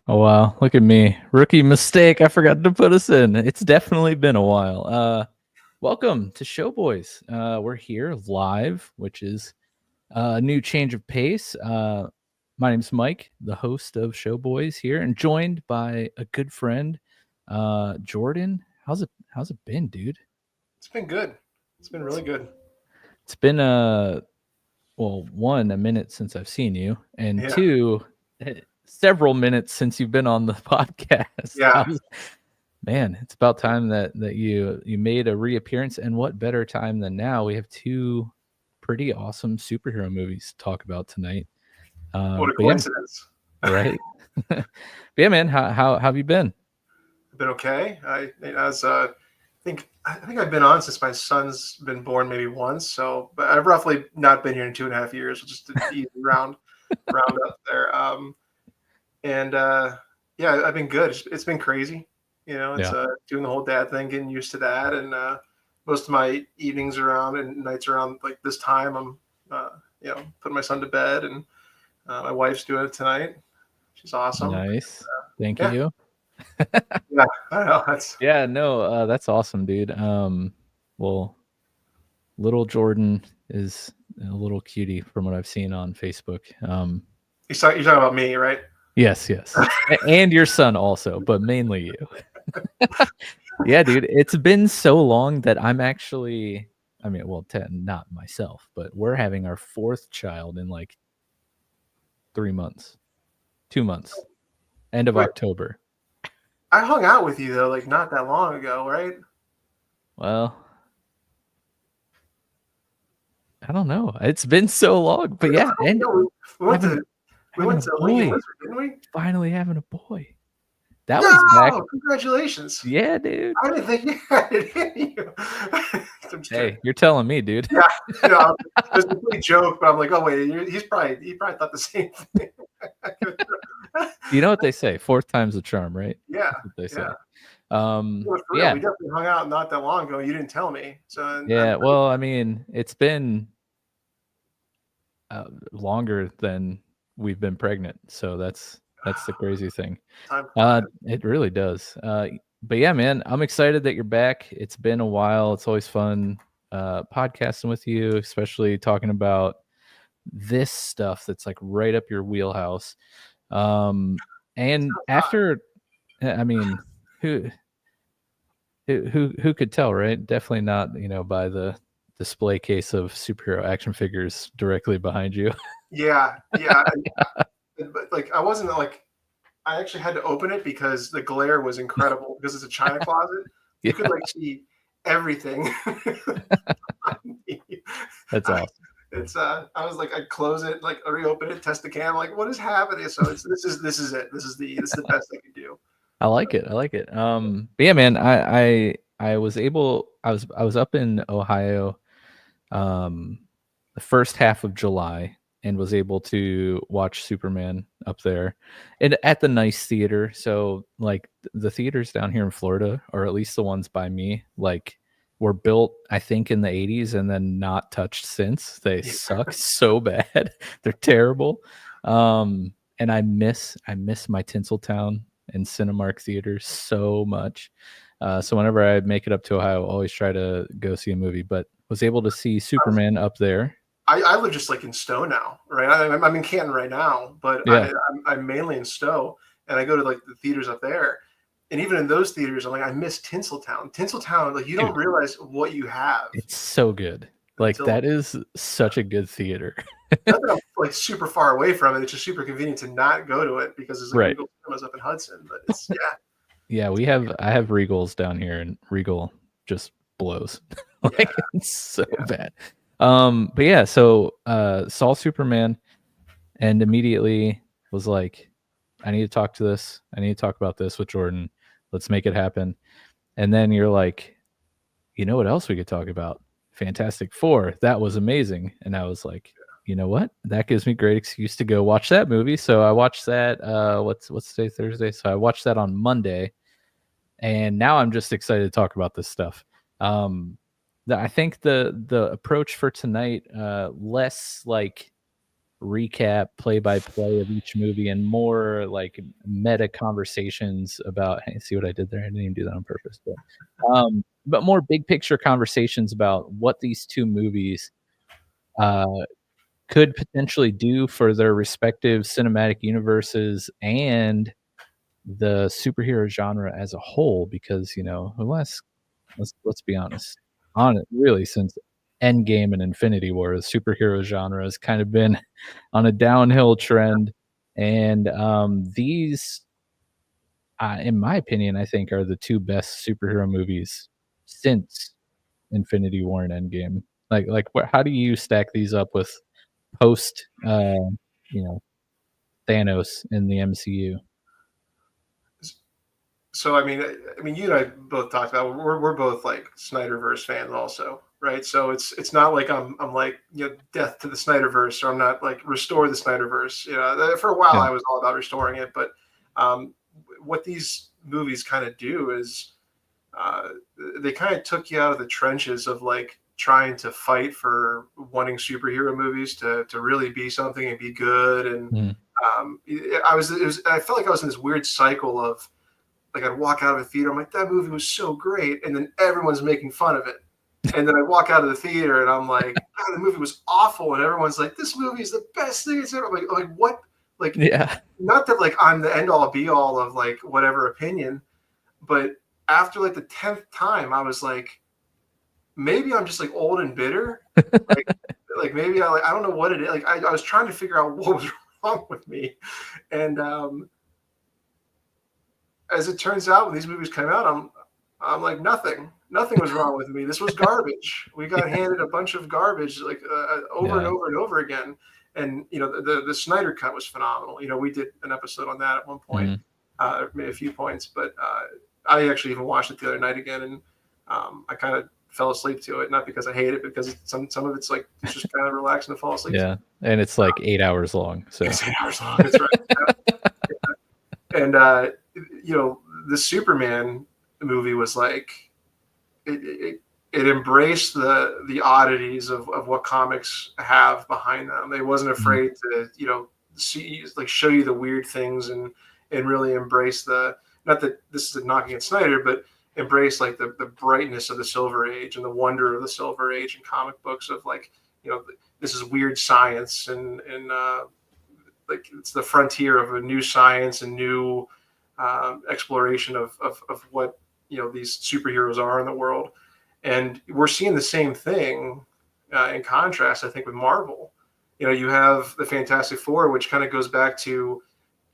Oh wow, look at me. Rookie mistake. I forgot to put us in. It's definitely been a while. Welcome to Showboys. We're here live, which is a new change of pace. My name's Mike, the host of Showboys here, and joined by a good friend, Jordan. How's it been, dude? It's been good. It's been really good. It's been well, one, a minute since I've seen you, and Yeah. two, several minutes since you've been on the podcast. Yeah. Man, it's about time that you made a reappearance, and what better time than now? We have two pretty awesome superhero movies to talk about tonight. What a But yeah, coincidence. right. But yeah, man, how have you been? I've been okay. I think I've been on since my son's been born maybe once. So, but I've roughly not been here in 2.5 years. Just to easy round up there. And yeah, I've been good. It's been crazy. It's Yeah, doing the whole dad thing, getting used to that, and most of my evenings around and nights around like this time, I'm putting my son to bed, and my wife's doing it tonight. She's awesome. nice. Thank Yeah, you. yeah, I know. That's Yeah, no, that's awesome, dude. Well, little Jordan is a little cutie from what I've seen on Facebook. you're talking about me, right? Yes, and your son also, but mainly you. Yeah, dude, it's been so long that I'm actually, I mean, well, not myself, but we're having our fourth child in like 3 months, 2 months, end of Wait, October. I hung out with you though, like not that long ago, right? Well, I don't know. It's been so long, but yeah, and No, we went having to we having went a to Lincoln boy, Wizard, didn't we? finally having a boy. That was back. No, congratulations. Yeah, dude. I didn't think you had it in you. I'm just kidding. Hey, you're telling me, dude. Yeah, it was a complete joke, but I'm like, oh wait, he probably thought the same thing. You know what they say? Fourth time's the charm, right? Yeah, That's what they say. yeah. Well, for real, Yeah, we definitely hung out not that long ago. You didn't tell me, so yeah. Well, I mean, it's been longer than we've been pregnant, so that's the crazy thing. time flies. It really does. But yeah, man, I'm excited that you're back. It's been a while. It's always fun podcasting with you, especially talking about this stuff that's like right up your wheelhouse. And after, I mean, who who could tell, right? Definitely not, by the display case of superhero action figures directly behind you. Yeah, yeah. But like, I wasn't like, I actually had to open it because the glare was incredible because it's a china closet. You Yeah, could like see everything. that's I, awesome. I was like, I close it, like I reopen it, test the cam, like what is happening? So this is it. This is the best I could do. I like it. I like it. But yeah, man, I was able. I was up in Ohio, um, the first half of July, and was able to watch Superman up there, and at the nice theater. So like the theaters down here in Florida, or at least the ones by me, like were built I think in the 80s and then not touched since. They Yeah. suck so bad. They're terrible. And I miss my Tinseltown and Cinemark theaters so much. So whenever I make it up to Ohio, I always try to go see a movie, but was able to see Superman up there. I live just like in Stowe now, right? I'm in Canton right now, but Yeah. I'm mainly in Stowe, and I go to like the theaters up there, and even in those theaters, I'm like, I miss Tinseltown. Tinseltown, like you don't Dude, realize what you have it's so good. Like until that is such a good theater. not that I'm like super far away from it. It's just super convenient to not go to it because there's like Right. Regal Cinemas up in Hudson. But it's yeah, Yeah, I have Regals down here and Regal just blows. yeah, Like it's so yeah. bad. But yeah, so saw Superman and immediately was like, I need to talk to this. I need to talk about this with Jordan. Let's make it happen. And then you're like, you know what else we could talk about? Fantastic Four. That was amazing. And I was like, you know what? That gives me great excuse to go watch that movie. So I watched that. What's today? Thursday. So I watched that on Monday, and now I'm just excited to talk about this stuff. I think the approach for tonight, less like recap, play by play of each movie, and more like meta conversations about. Hey, see what I did there? I didn't even do that on purpose, but more big picture conversations about what these two movies uh, could potentially do for their respective cinematic universes and the superhero genre as a whole. Because let's be honest, on it really since Endgame and Infinity War, the superhero genre has kind of been on a downhill trend, and these, in my opinion, I think are the two best superhero movies since Infinity War and Endgame. How do you stack these up with post, you know, Thanos in the MCU? So I mean, you and I both talked about we're both like Snyderverse fans also, right? So it's not like I'm like death to the Snyderverse, or I'm not like restore the Snyderverse. For a while Yeah. I was all about restoring it, but um, what these movies kind of do is uh, they kind of took you out of the trenches of like trying to fight for wanting superhero movies to really be something and be good. And Mhm. I felt like I was in this weird cycle of like I'd walk out of the theater, I'm like, that movie was so great, and then everyone's making fun of it. And then I walk out of the theater and I'm like, God, the movie was awful, and everyone's like, this movie is the best thing it's ever. Like what? Like, Yeah. not that like I'm the end all be all of like whatever opinion, but after like the 10th time, I was like, maybe I'm just like old and bitter. Like, like maybe I don't know what it is. Like I was trying to figure out what was wrong with me, and as it turns out, when these movies came out, I'm like nothing was wrong with me. This was garbage. We got handed a bunch of garbage like over and Yeah. over and over again. And the Snyder cut was phenomenal. We did an episode on that at one point, Mhm. made a few points, but I actually even watched it the other night again, and I kind of fell asleep to it, not because I hate it, because some of it's like it's just kind of relaxing to fall asleep to. Yeah, and it's like 8 hours long, so It's 8 hours long. That's right. And you know, the Superman movie was like it embraced the oddities of what comics have behind them. It wasn't Mhm. afraid to see like show you the weird things and really embrace the, not that this is knocking at Snyder, but embrace like the brightness of the Silver Age and the wonder of the Silver Age in comic books of like this is weird science and like it's the frontier of a new science and new exploration of what these superheroes are in the world. And we're seeing the same thing in contrast, I think, with Marvel. You have the Fantastic Four, which kind of goes back to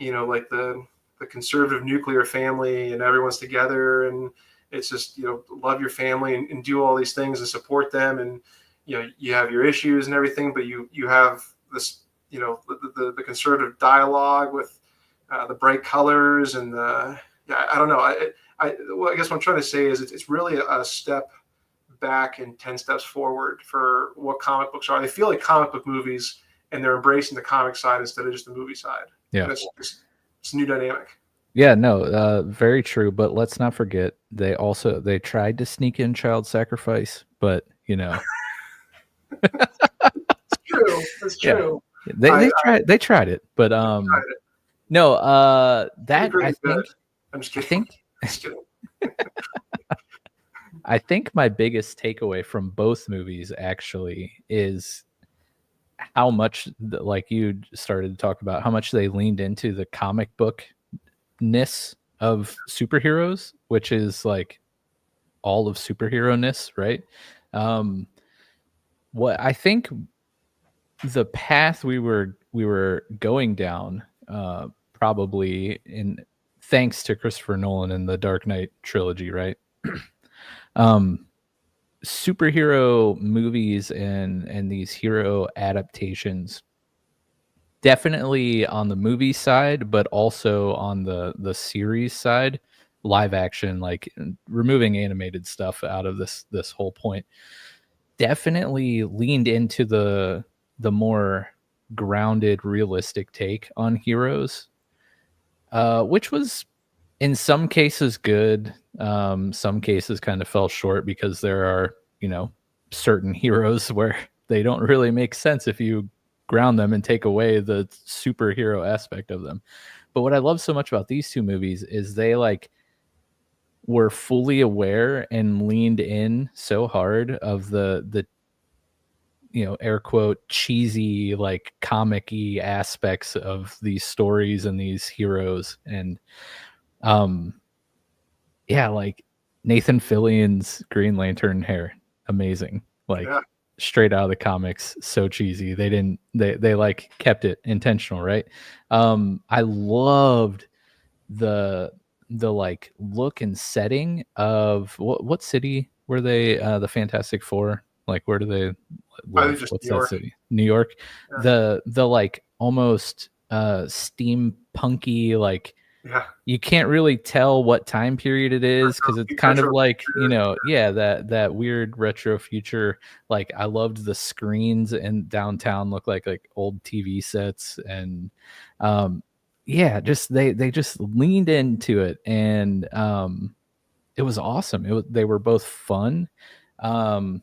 like the conservative nuclear family, and everyone's together, and it's just love your family and do all these things and support them, and you have your issues and everything, but you have this the conservative dialogue with the bright colors and the, yeah, I don't know. Well, I guess what I'm trying to say is it's really a step back and 10 steps forward for what comic books are. They feel like comic book movies, and they're embracing the comic side instead of just the movie side. Yeah. And it's a new dynamic. Yeah, no, very true, but let's not forget, they tried to sneak in child sacrifice, but, It's true. It's yeah, true. they I, they I tried they tried it, but, tried it. no, Pretty that pretty good. I'm just I kidding. think Just kidding. I think my biggest takeaway from both movies actually is how much, like you started to talk about, how much they leaned into the comic book-ness of superheroes, which is like all of superhero-ness, right? Um, what I think the path we were going down, probably in thanks to Christopher Nolan and the Dark Knight trilogy, right? Um, Superhero movies and these hero adaptations, definitely on the movie side, but also on the series side, live action, like removing animated stuff out of this whole point, definitely leaned into the more grounded, realistic take on heroes, which was in some cases good. Some cases kind of fell short because there are certain heroes where they don't really make sense if you ground them and take away the superhero aspect of them. But what I love so much about these two movies is they like were fully aware and leaned in so hard of the air quote cheesy like comic-y aspects of these stories and these heroes. And um yeah, like Nathan Fillion's Green Lantern hair, amazing. Yeah. Like straight out of the comics, so cheesy. They like kept it intentional, right? I loved the like look and setting of what city were they, the Fantastic Four? Like where do they I think live? just What's New that York. city? New York. Yeah. The like almost steampunky, like Yeah. you can't really tell what time period it is because it's kind of Retro like, future. yeah, that weird retro future. Like I loved the screens in downtown look like old TV sets. And yeah, just they just leaned into it. And it was awesome. They were both fun,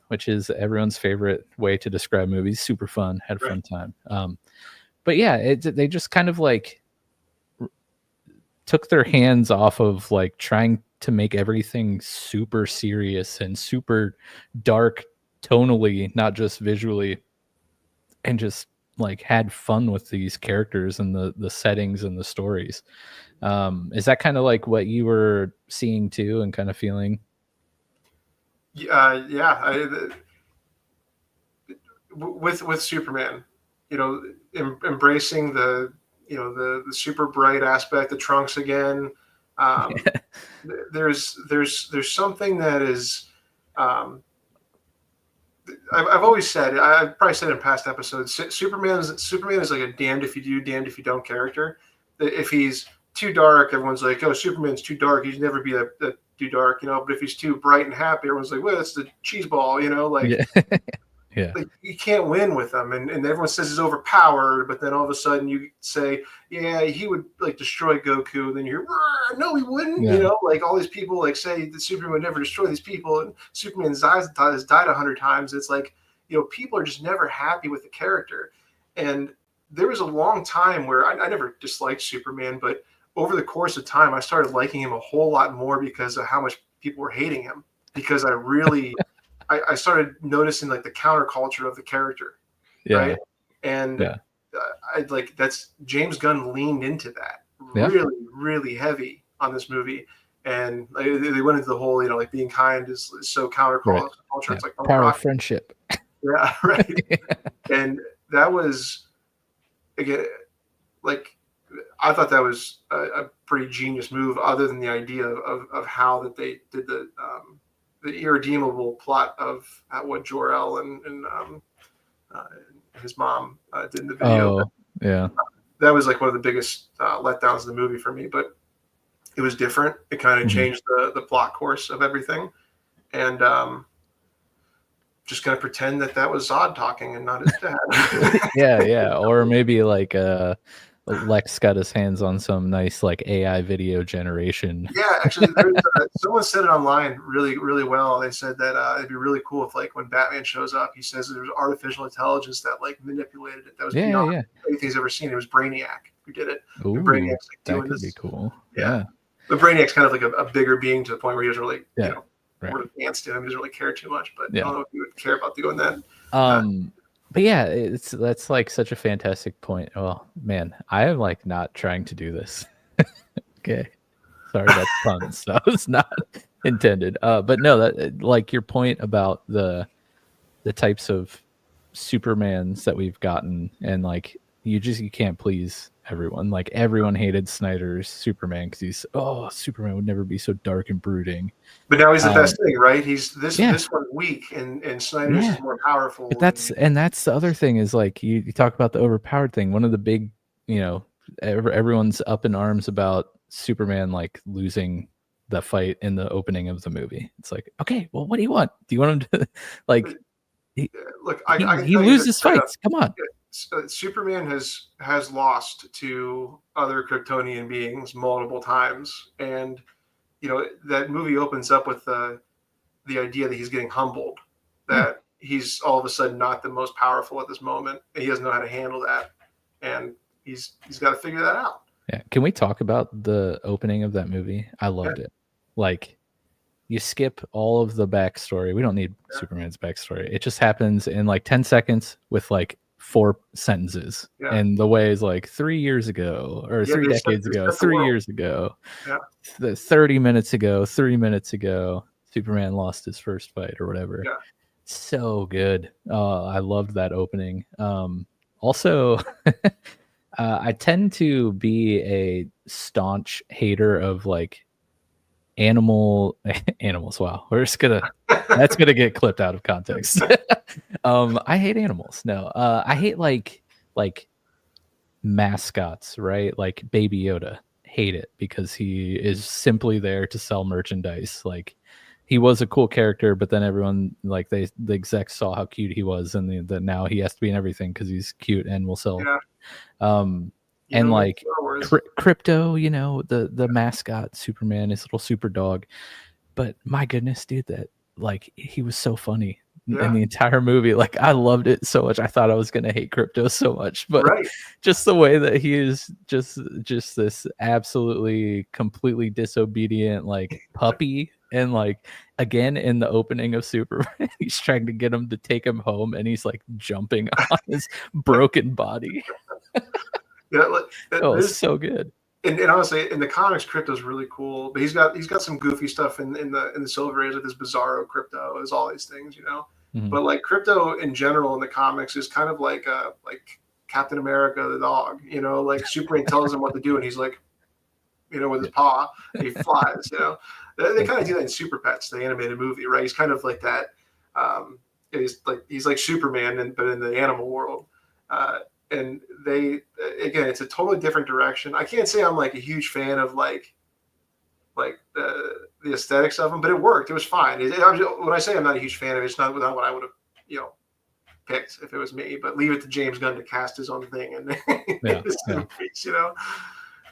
which is everyone's favorite way to describe movies. Super fun, had a Right. fun time. But yeah, they just kind of like took their hands off of like trying to make everything super serious and super dark tonally, not just visually, and just like had fun with these characters and the settings and the stories. Is that kind of like what you were seeing too and kind of feeling? Yeah. With Superman, embracing the the super bright aspect, the trunks again. Um, there's something that is. Um, I've always said, I've probably said in past episodes, Superman is like a damned if you do, damned if you don't character. If he's too dark, everyone's like, oh, Superman's too dark. He'd never be that too dark, But if he's too bright and happy, everyone's like, well, that's the cheese ball, Like Yeah. Yeah. like you can't win with him, and everyone says he's overpowered, but then all of a sudden you say, yeah, he would like destroy Goku, and then you're no, he wouldn't, Yeah. like all these people like say that Superman would never destroy these people, and Superman's has died 100 times. It's like, people are just never happy with the character. And there was a long time where I never disliked Superman, but over the course of time I started liking him a whole lot more because of how much people were hating him, because I started noticing like the counterculture of the character, Yeah. right? And Yeah. I like that's James Gunn leaned into that Yeah. really, really heavy on this movie, and like, they went into the whole, like being kind is so Right. counterculture. Yeah. It's like Power of rock, friendship. yeah, right. And that was again, like I thought that was a pretty genius move, other than the idea of how that they did the irredeemable plot of what Jor-El and uh, his mom did in the video. Oh, yeah. That was like one of the biggest letdowns of the movie for me, but it was different. It kind of Mhm. changed the plot course of everything, and just gonna pretend that was Zod talking and not his dad. Yeah, yeah. Or maybe like Lex got his hands on some nice like AI video generation. Yeah, actually, someone said it online really, really well. They said that it'd be really cool if, like, when Batman shows up, he says there's artificial intelligence that like manipulated it. That was Yeah, beyond yeah. anything he's ever seen. It was Brainiac who did it. And Ooh, Brainiac's like that doing could be this. cool. Yeah, Yeah. but Brainiac's kind of like a bigger being to the point where he doesn't really, Yeah. Right. more advanced to him. He doesn't really care too much. But I Yeah. don't know if he would care about doing that. Um, but yeah, that's like such a fantastic point. Well, man, I am like not trying to do this. Okay. Sorry, that's puns. That was not intended. But no, that like your point about the types of Supermans that we've gotten, and like you can't please everyone. Like everyone hated Snyder's Superman because Superman would never be so dark and brooding. But now he's the Um, best thing, right? He's yeah, this one's weak, and Snyder's yeah. is more But powerful. that's the other thing is like you talk about the overpowered thing. One of the big, everyone's up in arms about Superman like losing the fight in the opening of the movie. It's like, okay, well, what do you want? Do you want him to like he Look, I can he tell you this loses straight up. fights? Come on. Superman has lost to other Kryptonian beings multiple times, and that movie opens up with the idea that he's getting humbled, Yeah. that he's all of a sudden not the most powerful at this moment, and he doesn't know how to handle that, and he's got to figure that out. Yeah. Can we talk about the opening of that movie? I loved it. Like, you skip all of the backstory. We don't need Superman's backstory. It just happens in like 10 seconds with like 4 sentences. Yeah. And the way is like 3 years ago, or 3 decades ago, 3 years ago, 30 minutes ago, 3 minutes ago, Superman lost his first fight or whatever. Yeah. So good. I loved that opening. Also, I tend to be a staunch hater of like animals. Wow, that's gonna get clipped out of context. I hate animals. No, I hate like mascots, right? Like Baby Yoda. Hate it because he is simply there to sell merchandise. Like, he was a cool character, but then everyone, like, the execs saw how cute he was, and the now he has to be in everything because he's cute and will sell. And like Crypto, you know, the mascot Superman, his little super dog. But my goodness, dude, that like he was so funny in the entire movie. Like, I loved it so much. I thought I was gonna hate Crypto so much, but just the way that he is just this absolutely completely disobedient like puppy. And like, again, in the opening of Superman, he's trying to get him to take him home, and he's like jumping on his broken body. It's so good. And honestly, in the comics, Crypto's really cool, but he's got some goofy stuff in the Silver Age, like this Bizarro Crypto, is all these things, you know. But like Crypto in general in the comics is kind of like Captain America the dog, you know. Like, Superman tells him what to do, and he's like, you know, with his paw, and he flies. You know, they kind of do that in Super Pets, the animated movie, right? He's kind of like that. He's like Superman, but in the animal world. And they, again, it's a totally different direction. I can't say I'm like a huge fan of like the aesthetics of them, but it worked. It was fine. When I say I'm not a huge fan of it, it's not what I would have, you know, picked if it was me. But leave it to James Gunn to cast his own thing and you know,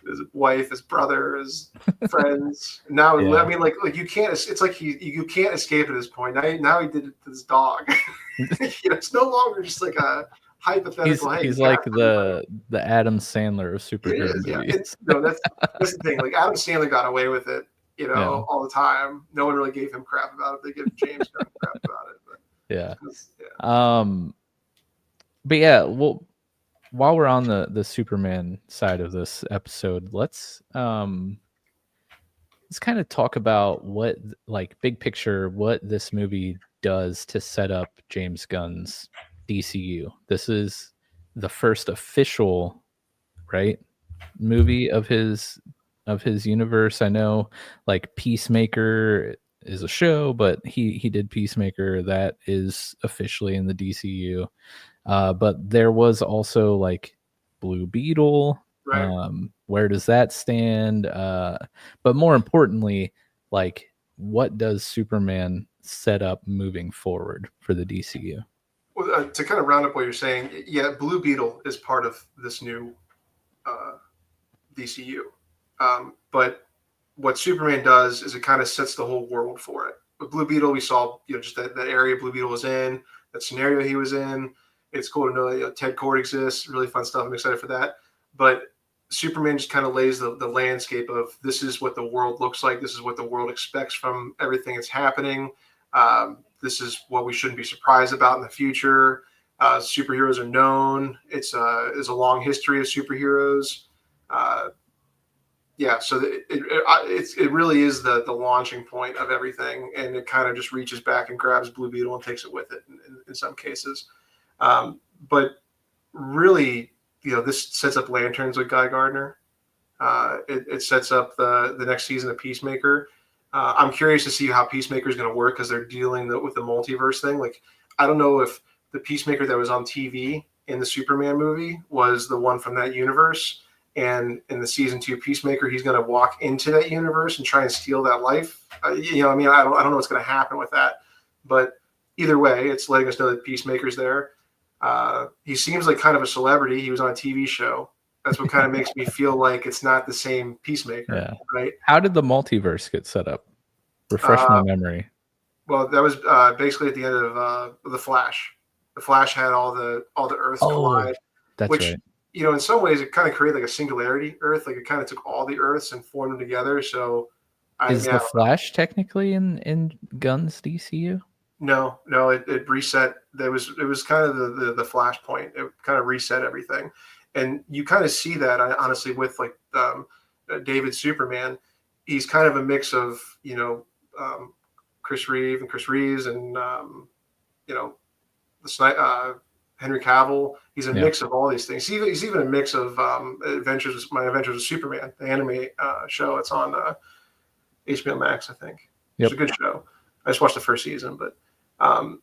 his wife, his brother, his friends. Now, I mean, like you can't. It's like you can't escape at this point. Now he did it to this dog. You know, it's no longer just like a hypothetical. He's like the Adam Sandler of superhero movies. No, that's the thing. Like, Adam Sandler got away with it, you know, all the time. No one really gave him crap about it. They give James Gunn crap about it. But yeah, well, while we're on the Superman side of this episode, let's kind of talk about what, like, big picture, what this movie does to set up James Gunn's DCU. This is the first official, right, movie of his universe. I know, like, Peacemaker is a show, but he did Peacemaker. That is officially in the DCU. But there was also like Blue Beetle. Where does that stand? But more importantly, like, what does Superman set up moving forward for the DCU? Well, to kind of round up what you're saying, yeah, Blue Beetle is part of this new DCU. But what Superman does is it kind of sets the whole world for it. With Blue Beetle, we saw, you know, just that area Blue Beetle was in, that scenario he was in. It's cool to know, you know, Ted Kord exists. Really fun stuff. I'm excited for that. But Superman just kind of lays the landscape of, this is what the world looks like. This is what the world expects from everything that's happening. This is what we shouldn't be surprised about in the future. Superheroes are known. There's a long history of superheroes. So it really is the launching point of everything, and it kind of just reaches back and grabs Blue Beetle and takes it with it in some cases. But really, you know, this sets up Lanterns with Guy Gardner. It sets up the next season of Peacemaker. I'm curious to see how Peacemaker is going to work, because they're dealing with the multiverse thing. Like, I don't know if the Peacemaker that was on TV in the Superman movie was the one from that universe. And in the season 2 Peacemaker, he's going to walk into that universe and try and steal that life. You know, I mean, I don't know what's going to happen with that. But either way, it's letting us know that Peacemaker's there. He seems like kind of a celebrity. He was on a TV show. That's what kind of makes me feel like it's not the same Peacemaker, right? How did the multiverse get set up? Refresh my memory. Well, that was basically at the end of the Flash. The Flash had all the Earths Oh, collide, that's which right. in some ways it kind of created like a singularity Earth. Like it kind of took all the Earths and formed them together. So I Is mean, I the don't know. Flash technically in Guns DCU? No, no, it reset. It was kind of the flashpoint. It kind of reset everything, and you kind of see that honestly with like David Superman. He's kind of a mix of um, Chris Reeves and you know Henry Cavill. He's a Yeah. mix of all these things. He's even a mix of My Adventures with Superman, the anime show. It's on HBO Max, I think. It's Yep. a good show. I just watched the first season, but um,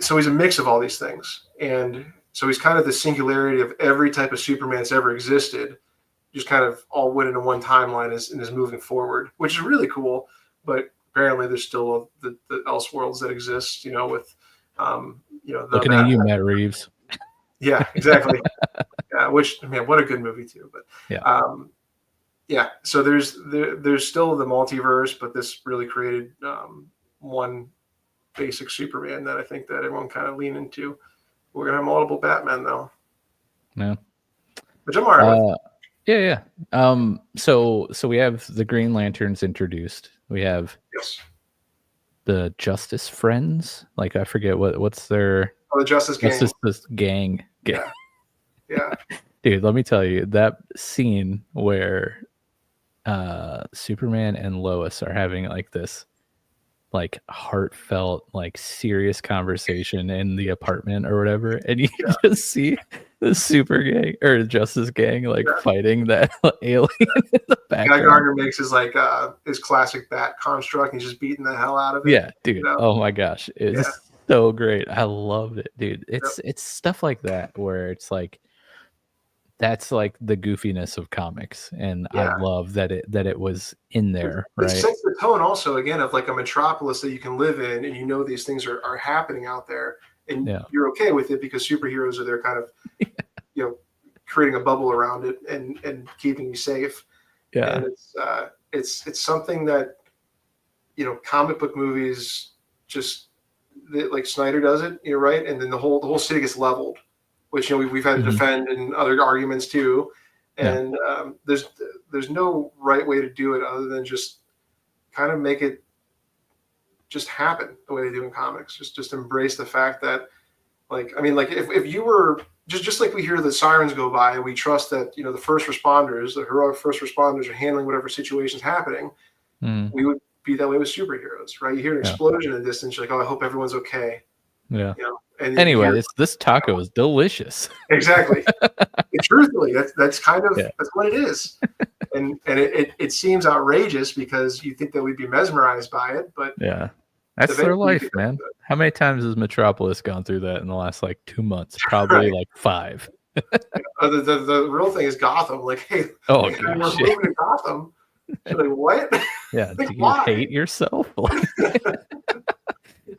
so he's a mix of all these things, and so he's kind of the singularity of every type of Superman that's ever existed, just kind of all went into one timeline and is moving forward, which is really cool. But apparently, there's still the Elseworlds that exist, with the Looking at Batman. you, Matt Reeves. Yeah, exactly. Yeah, which man, what a good movie too. But Yeah. yeah, so there's still the multiverse, but this really created one basic Superman that I think that everyone kind of lean into. We're gonna have multiple Batman though, No. which I'm alright with. Yeah, yeah. So we have the Green Lanterns introduced. We have Yes. the Justice Friends. Like I forget what's their Oh, the Justice Gang. Justice Gang. Yeah, yeah, Dude, let me tell you, that scene where Superman and Lois are having like this like heartfelt, like serious conversation in the apartment or whatever, and you yeah, just see the Super Gang or Justice Gang like yeah. fighting that alien in the Guy background. Gardner makes his classic bat construct, and he's just beating the hell out of it. Yeah, dude. You know? Oh my gosh, Yeah, it's so great. I loved it, dude. yep, It's stuff like that where it's like that's like the goofiness of comics, and I yeah. love that it was in there, It right? sets the tone also again of like a metropolis that you can live in, and these things are happening out there, and Yeah, you're okay with it because superheroes are there, kind of you know creating a bubble around it and keeping you safe. yeah. And it's something that comic book movies just like Snyder does it, right? And then the whole city gets leveled, which we've had to Mhm. defend in other arguments too. Yeah. And there's no right way to do it other than just kind of make it just happen the way they do in comics. Just embrace the fact that, like, I mean, like if you were just like we hear the sirens go by and we trust that the first responders, the heroic first responders, are handling whatever situation's happening, Mm, we would be that way with superheroes, right? You hear an yeah. explosion in the distance, you're like, oh, I hope everyone's okay, Yeah. and then you Anyway, hear this taco is delicious. exactly. And truthfully, that's kind of Yeah. that's what it is. And it seems outrageous because you think that we'd be mesmerized by it, but Yeah. That's their eventually you life, get man. How many times has Metropolis gone through that in the last like 2 months? Probably right. like 5. The real thing is Gotham. Like, hey, Oh we're gosh. moving to Gotham. She's like, what? Yeah. Like, Do you why? hate yourself?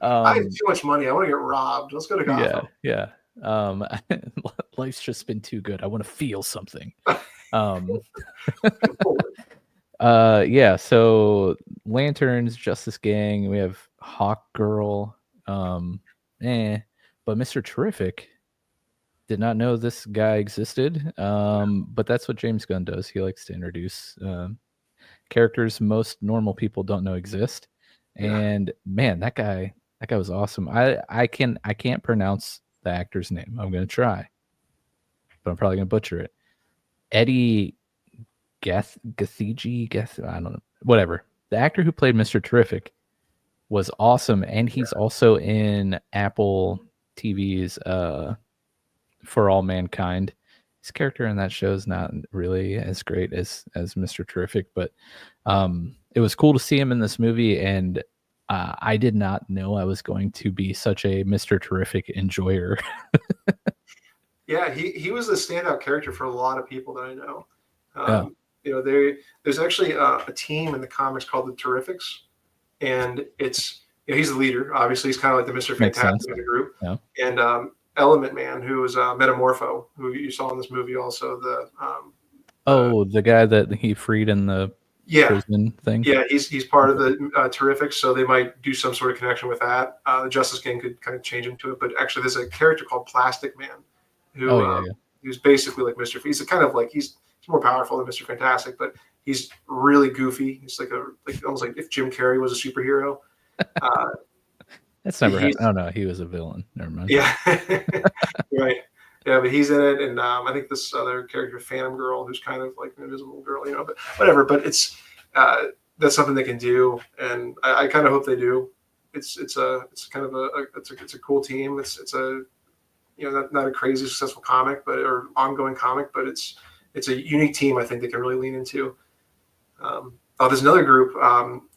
I have um too much money. I want to get robbed. Let's go to yeah, Gotham. yeah. Um life's just been too good. I want to feel something. Um yeah, so Lanterns, Justice Gang, we have Hawk Girl, um, but Mr. Terrific did not know this guy existed. But that's what James Gunn does. He likes to introduce characters most normal people don't know exist. Yeah. And man, that guy was awesome. I can't pronounce the actor's name. I'm gonna try, but I'm probably gonna butcher it. Eddie I don't know, whatever. The actor who played Mr. Terrific was awesome, and he's also in Apple TV's For All Mankind. His character in that show is not really as great as Mr. Terrific, but it was cool to see him in this movie, and I did not know I was going to be such a Mr. Terrific enjoyer. Yeah, he was the standout character for a lot of people that I know. Yeah. There's actually a team in the comics called the Terrifics, and it's he's the leader. Obviously, he's kind of like the Mister Makes sense. Fantastic of the group, Yeah. and Element Man, who is Metamorpho, who you saw in this movie, also the Oh, the guy that he freed in the Yeah, prison thing. yeah, he's part of the Terrific, so they might do some sort of connection with that. The Justice Gang could kind of change into it, but actually, there's a character called Plastic Man, Oh who yeah, yeah. who's basically like Mister. He's a kind of like he's more powerful than Mister Fantastic, but he's really goofy. He's like almost like if Jim Carrey was a superhero. Uh, That's never happened. he's Oh no, he was a villain. Never mind. yeah, right. Yeah, but he's in it, and I think this other character, Phantom Girl, who's kind of like an invisible girl, but whatever. But it's uh, that's something they can do, and I kind of hope they do. It's kind of it's a cool team. It's a not a crazy successful comic, but or ongoing comic, but it's a unique team. I think they can really lean into. There's another group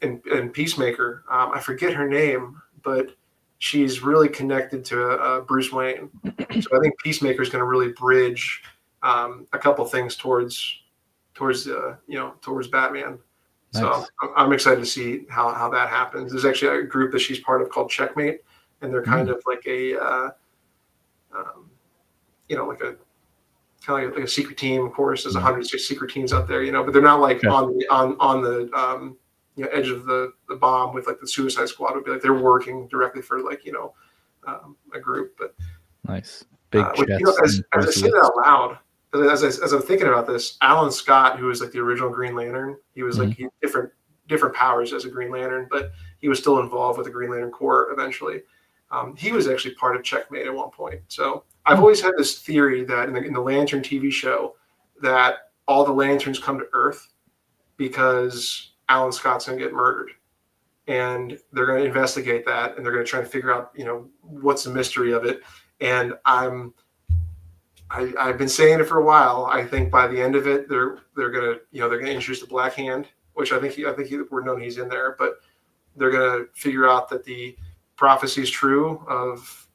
in Peacemaker. I forget her name, but she's really connected to Bruce Wayne. So I think Peacemaker is going to really bridge a couple things towards Batman. So Nice. I'm excited to see how that happens. There's actually a group that she's part of called Checkmate, and they're kind of like a like a kind of like a secret team. Of course, there's 106 secret teams out there, but they're not like on the edge of the bomb with like the Suicide Squad would be like they're working directly for like a group. But Nice. Big as I say that out loud, as I'm thinking about this, Alan Scott, who was like the original Green Lantern, he was like different powers as a Green Lantern, but he was still involved with the Green Lantern Corps eventually. He was actually part of Checkmate at one point. So I've always had this theory that in the Lantern TV show, that all the Lanterns come to Earth because Alan Scott's going to get murdered. And they're going to investigate that, and they're going to try and figure out, what's the mystery of it. And I've been saying it for a while. I think by the end of it, they're going to introduce the Black Hand, which I think we're known he's in there, but they're going to figure out that the prophecy is true of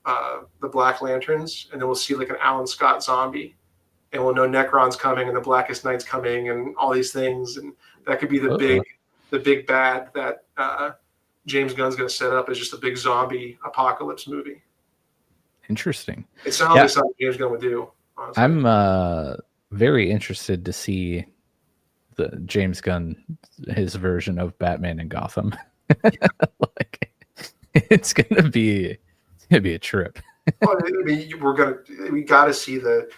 the Black Lanterns, and then we'll see like an Alan Scott zombie, and we'll know Necron's coming and the Blackest Night's coming and all these things, and that could be the big bad that James Gunn's going to set up as just a big zombie apocalypse movie. Interesting. It sounds like something James Gunn would do. Honestly. I'm very interested to see the James Gunn, his version of Batman in Gotham. Like, it's gonna be a trip. Well, I mean, we got to see the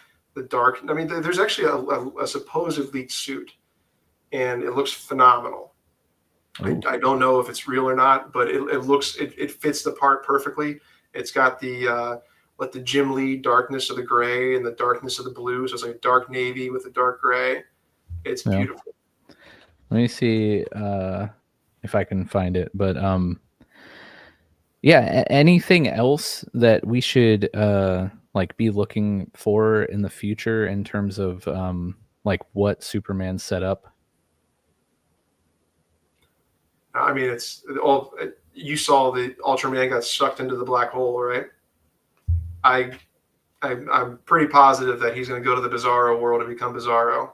dark. I mean, there's actually a supposed leaked suit, and it looks phenomenal. I don't know if it's real or not, but it fits the part perfectly. It's got the Jim Lee darkness of the gray and the darkness of the blue. So it's like a dark navy with a dark gray. It's beautiful. Let me see if I can find it. But anything else that we should like be looking for in the future in terms of like what Superman set up? I mean, it's all you saw. The Ultraman got sucked into the black hole, right? I'm pretty positive that he's going to go to the Bizarro world and become Bizarro.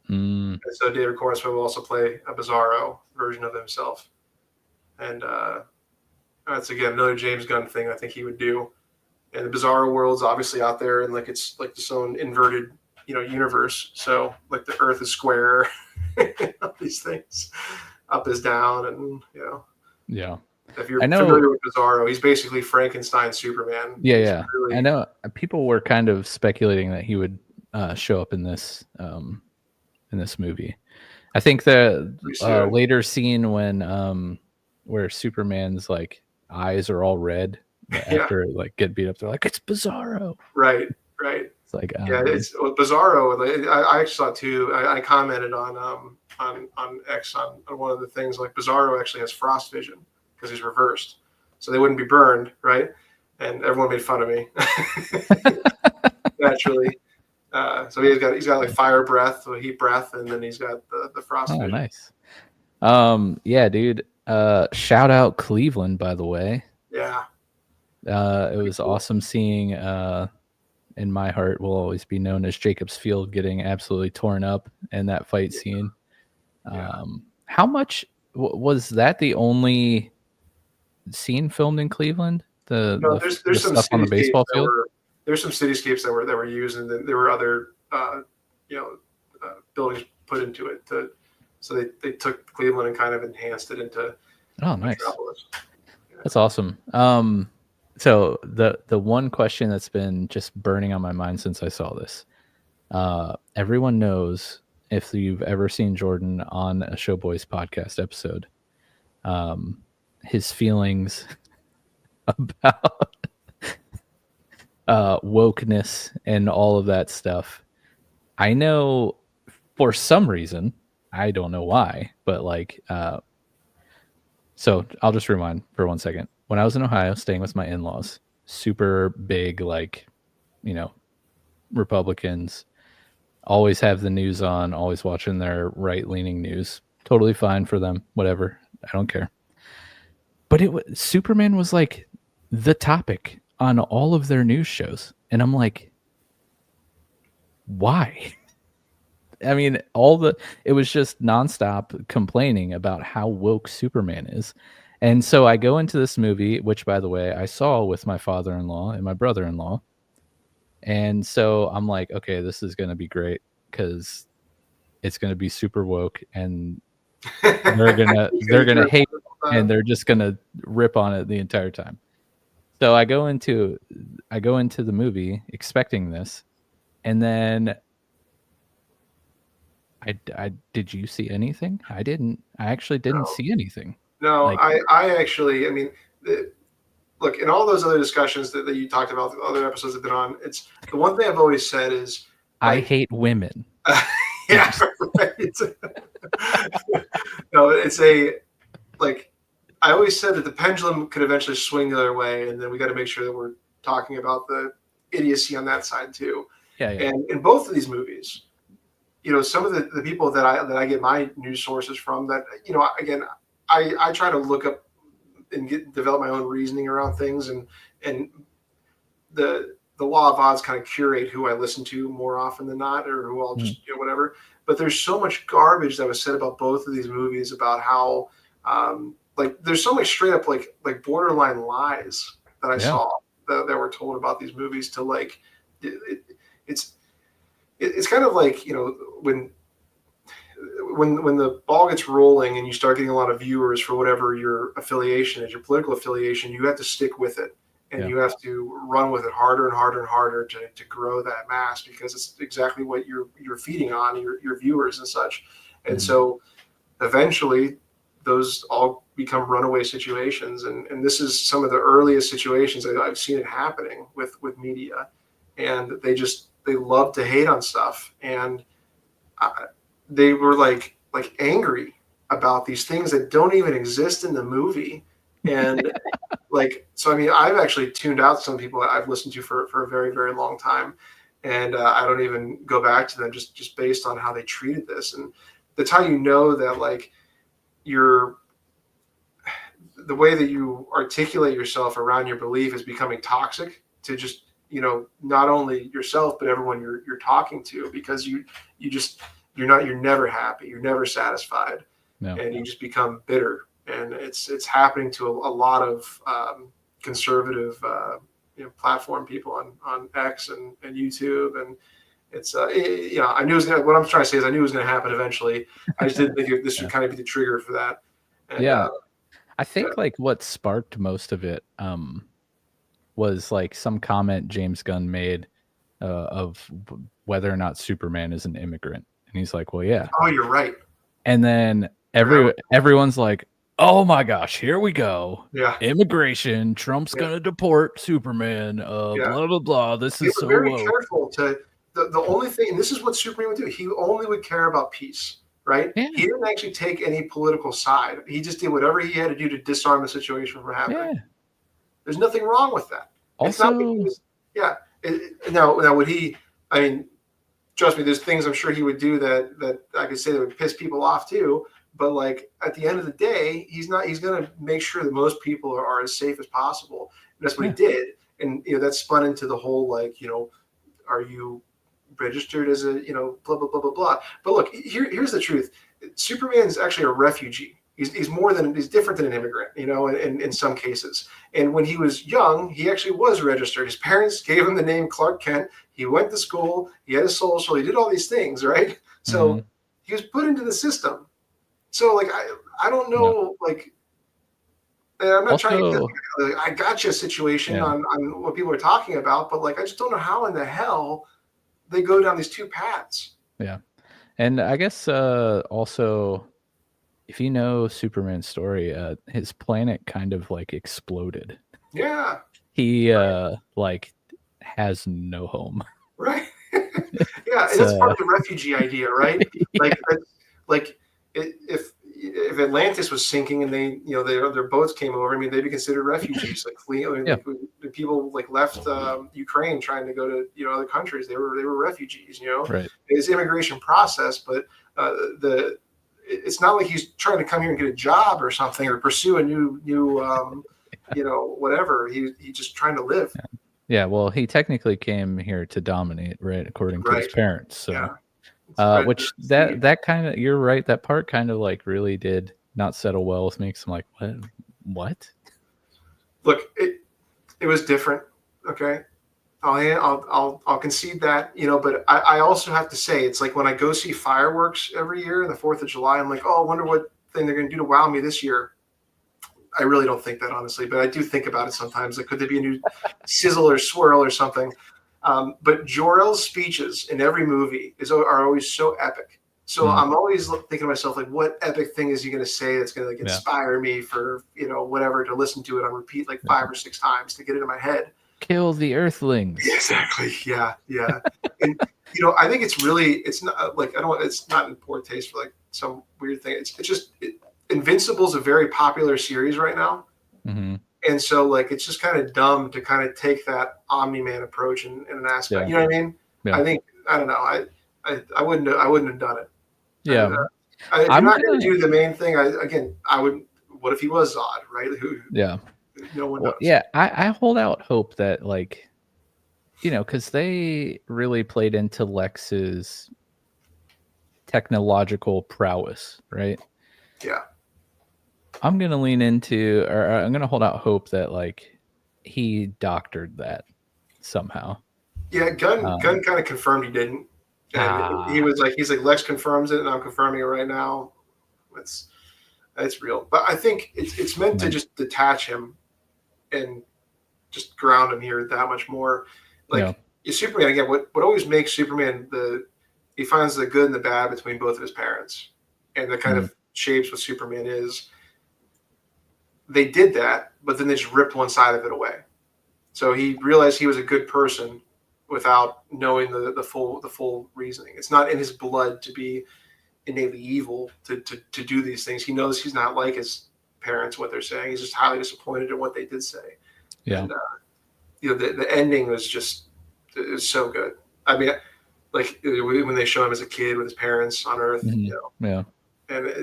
And so David Corenswet will also play a Bizarro version of himself. And that's again another James Gunn thing I think he would do. And the Bizarro world's obviously out there, and like it's like its own inverted, universe. So like the Earth is square, these things, up is down, and Yeah. If you're familiar with Bizarro, he's basically Frankenstein's Superman. Yeah. Really... I know people were kind of speculating that he would show up in this movie. I think the later scene when where Superman's like eyes are all red after like get beat up, they're like, it's Bizarro. Right. It's like it's Bizarro. I actually saw it too. I commented on X on one of the things, like Bizarro actually has frost vision because he's reversed, so they wouldn't be burned, right? And everyone made fun of me naturally. So he's got like fire breath, or heat breath, and then he's got the frost vision. Nice. Yeah, dude. Shout out Cleveland, by the way. Yeah. It was awesome seeing in my heart will always be known as Jacobs Field getting absolutely torn up in that fight scene. How much was that the only scene filmed in Cleveland? There's some stuff on the baseball field. There's some cityscapes that were used, and then there were other buildings put into it to So they took Cleveland and kind of enhanced it into Oh, nice. Metropolis. Yeah. That's awesome. So the one question that's been just burning on my mind since I saw this, everyone knows, if you've ever seen Jordan on a Showboys podcast episode, his feelings about wokeness and all of that stuff. I know for some reason, I don't know why, but like, so I'll just rewind for 1 second. When I was in Ohio, staying with my in-laws, super big, like, you know, Republicans, always have the news on, always watching their right-leaning news. Totally fine for them, whatever. I don't care. But Superman was like the topic on all of their news shows, and I'm like, why? I mean, it was just nonstop complaining about how woke Superman is. And so I go into this movie, which, by the way, I saw with my father-in-law and my brother-in-law. And so I'm like, okay, this is going to be great because it's going to be super woke, and they're gonna hate, and they're just gonna rip on it the entire time. So I go into the movie expecting this, and then I did you see anything? I didn't. I actually didn't see anything. No, Like, I actually, I mean, look, in all those other discussions that you talked about, the other episodes have been on, it's the one thing I've always said is, I hate women. yeah, right. No, it's like, I always said that the pendulum could eventually swing the other way, and then we got to make sure that we're talking about the idiocy on that side too. Yeah. And in both of these movies, some of the people that I get my news sources from, that, again, I try to look up and develop my own reasoning around things, and the law of odds kind of curate who I listen to more often than not, or who I'll just whatever. But there's so much garbage that was said about both of these movies about how like there's so much straight up like borderline lies that I saw that were told about these movies, to like it's kind of like, when the ball gets rolling and you start getting a lot of viewers for whatever your affiliation is, your political affiliation, you have to stick with it, and you have to run with it harder and harder and harder to grow that mass, because it's exactly what you're feeding on your viewers and such. And so eventually those all become runaway situations. And this is some of the earliest situations that I've seen it happening with media. And they love to hate on stuff. And they were like angry about these things that don't even exist in the movie. And so, I mean, I've actually tuned out some people that I've listened to for a very, very long time. And I don't even go back to them just based on how they treated this. And that's how you know that, like, the way that you articulate yourself around your belief is becoming toxic to just, not only yourself, but everyone you're talking to, because you're never happy. You're never satisfied. No. And you just become bitter. And it's happening to a lot of conservative, platform people on X and YouTube. And it's, I knew it was what I'm trying to say is I knew it was going to happen eventually. I just didn't think this would kind of be the trigger for that. And, I think like what sparked most of it was like some comment James Gunn made of whether or not Superman is an immigrant. And he's like, well, yeah. Oh, you're right. And then everyone's like, oh my gosh, here we go. Yeah. Immigration. Trump's going to deport Superman. Blah, blah, blah. This is so very careful to the only thing, and this is what Superman would do. He only would care about peace, right? Yeah. He didn't actually take any political side. He just did whatever he had to do to disarm the situation from happening. Yeah. There's nothing wrong with that. Also, it's not because, now would he, I mean, trust me, there's things I'm sure he would do that I could say that would piss people off too. But like at the end of the day, he's going to make sure that most people are as safe as possible. And that's what he did. And, that spun into the whole, like, are you registered as a, blah, blah, blah, blah, blah. But look, here's the truth. Superman is actually a refugee. He's different than an immigrant, in some cases. And when he was young, he actually was registered. His parents gave him the name Clark Kent. He went to school. He had a social. He did all these things, right? So he was put into the system. So like I don't Yeah. know, like, and I'm not trying to get Also, like, I gotcha situation yeah, on what people are talking about, but like I just don't know how in the hell they go down these two paths. yeah. And I guess also, if you know Superman's story, his planet kind of like exploded. Yeah, He like has no home. right. Yeah, and It's that's part of the refugee idea, right? yeah, Like if Atlantis was sinking and they, you know, their boats came over, I mean, they'd be considered refugees. Like flee, I mean, yeah, like when people like left Ukraine trying to go to, you know, other countries, they were refugees. You know, right. it's immigration process, but the it's not like he's trying to come here and get a job or something or pursue a new you know, whatever. He just trying to live. Yeah, well, he technically came here to dominate, right, according to his Right. parents. Yeah. So, Spread the which seed. that kind of, you're right. That part kind of like really did not settle well with me. Cause I'm like, what? What? Look, it was different. Okay, I'll concede that, you know, but I also have to say it's like when I go see fireworks every year, the 4th of July, I'm like, oh, I wonder what thing they're going to do to wow me this year. I really don't think that honestly, but I do think about it sometimes. Like, could there be a new sizzle or swirl or something? But Jor-El's speeches in every movie are always so epic. So Mm, I'm always thinking to myself, like, what epic thing is he going to say that's going to like yeah, inspire me for, you know, whatever, to listen to it on repeat like yeah. 5 or 6 times to get it in my head. Kill the Earthlings. Exactly. Yeah. Yeah. And you know, I think it's really, it's not like, I don't, it's not in poor taste for like some weird thing. It's just Invincible's a very popular series right now. Hmm. And so like it's just kind of dumb to kind of take that Omni Man approach in an aspect. Yeah, You know what I mean? yeah, I think I don't know. I wouldn't have done it. yeah. If you're I'm not going to gonna. do the main thing, I would. What if he was Zod? Right? Who? Yeah. No one Well, knows. yeah. I hold out hope that like, because they really played into Lex's technological prowess, right? Yeah. I'm gonna lean into, or I'm gonna hold out hope that like he doctored that somehow. Yeah. Gunn Um, kind of confirmed he didn't, and he ah, was like, he's like, Lex confirms it, and I'm confirming it right now. It's it's real, but I think it's meant to man, just detach him and just ground him here that much more. yeah, Like Superman again, what always makes Superman he finds the good and the bad between both of his parents, and that kind mm, of shapes what Superman is. They did that, but then they just ripped one side of it away. So he realized he was a good person without knowing the full reasoning. It's not in his blood to be innately evil to do these things. He knows he's not like his parents, what they're saying. He's just highly disappointed in what they did say. yeah, And you know, the ending was just, it was so good. I mean, like when they show him as a kid with his parents on Earth, hmm, you know, yeah, and it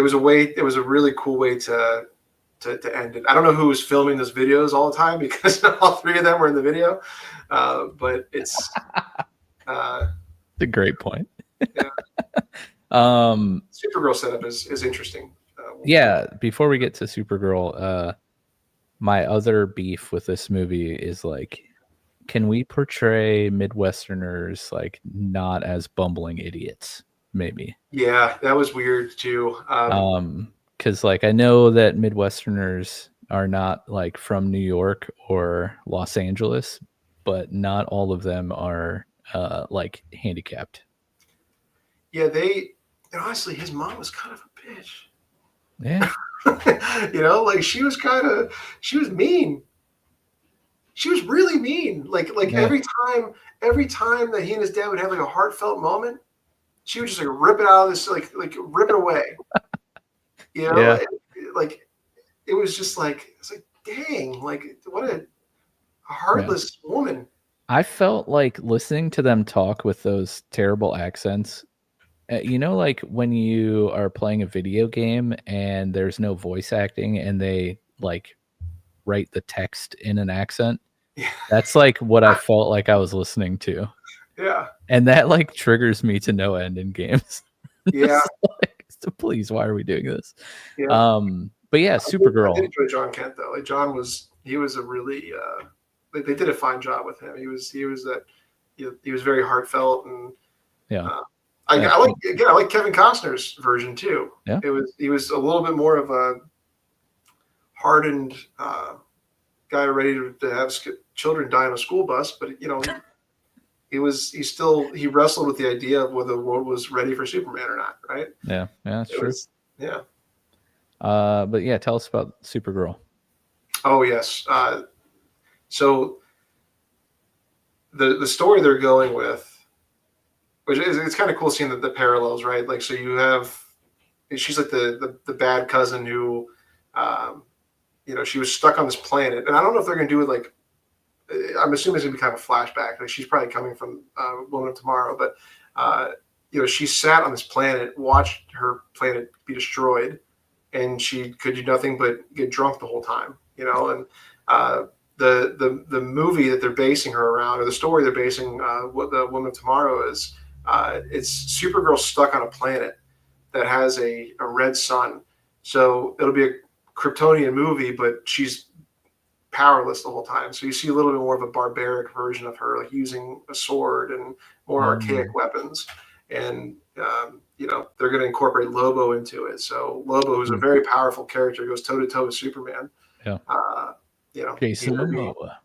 was a really cool way to end it. I don't know who was filming those videos all the time because all three of them were in the video, but it's uh, it's a great point. yeah, Um, Supergirl setup is interesting. yeah. Before we get to Supergirl, my other beef with this movie is like, can we portray Midwesterners like not as bumbling idiots? Maybe. Yeah, that was weird too. Because like I know that Midwesterners are not like from New York or Los Angeles, but not all of them are like handicapped. Yeah, and honestly, his mom was kind of a bitch. Yeah, You know, like she was mean. She was really mean. Like yeah, every time that he and his dad would have like a heartfelt moment, she would just like rip it out of this, like rip it away. You know, yeah. like it was just like, it's like, dang, like what a Yeah. heartless woman. I felt like listening to them talk with those terrible accents. Like when you are playing a video game and there's no voice acting and they like write the text in an accent. Yeah, That's like what I felt like I was listening to. yeah, And that like triggers me to no end in games. yeah, Just like, so please, why are we doing this? yeah. But yeah, I did Supergirl. enjoy John Kent though. Like he was a really they did a fine job with him. He was that he was very heartfelt and Yeah. uh, Yeah, I like Kevin Costner's version too. yeah, He was a little bit more of a hardened guy ready to have children die on a school bus, but he wrestled with the idea of whether the world was ready for Superman or not, right? yeah, yeah. That's It true. was yeah. But yeah, tell us about Supergirl. Oh yes. So the story they're going with, which is it's kind of cool seeing the parallels, right? Like so you have she's like the bad cousin who um, she was stuck on this planet, and I don't know if they're gonna do it like I'm assuming it's gonna be kind of a flashback. Like she's probably coming from Woman of Tomorrow, but she sat on this planet, watched her planet be destroyed, and she could do nothing but get drunk the whole time. And uh, the movie that they're basing her around, or the story they're basing what the Woman of Tomorrow is, it's Supergirl stuck on a planet that has a red sun. So it'll be a Kryptonian movie, but she's powerless the whole time. So you see a little bit more of a barbaric version of her, like using a sword and more archaic weapons. And they're going to incorporate Lobo into it. So Lobo, who's a very powerful character, goes toe to toe with Superman. Yeah. Jason Momoa.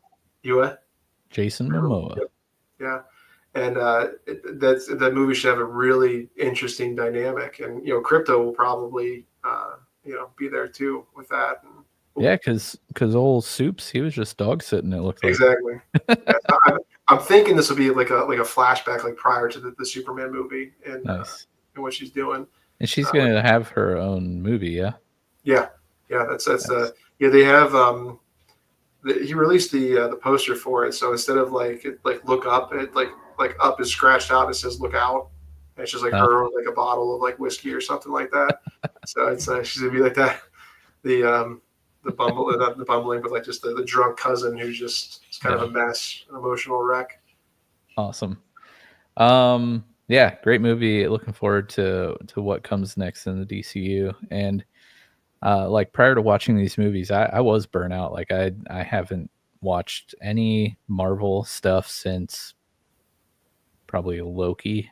Jason Momoa. Yep. Yeah. And that movie should have a really interesting dynamic, and Crypto will probably be there too with that. And, yeah, because old Soups, he was just dog sitting. It looked like exactly. Yeah, so I'm thinking this will be like a flashback, like prior to the Superman movie, and nice. And what she's doing. And she's gonna have her own movie, yeah. Yeah, that's nice. They have he released the poster for it. So instead of like look up, it like up is scratched out. It says look out. And it's just like her with like a bottle of like whiskey or something like that. So it's she's gonna be like that. The bumbling, but like just the drunk cousin who's just kind of a mess, an emotional wreck. Awesome. Yeah, great movie. Looking forward to what comes next in the DCU. And like prior to watching these movies, I was burnt out. Like I haven't watched any Marvel stuff since probably Loki.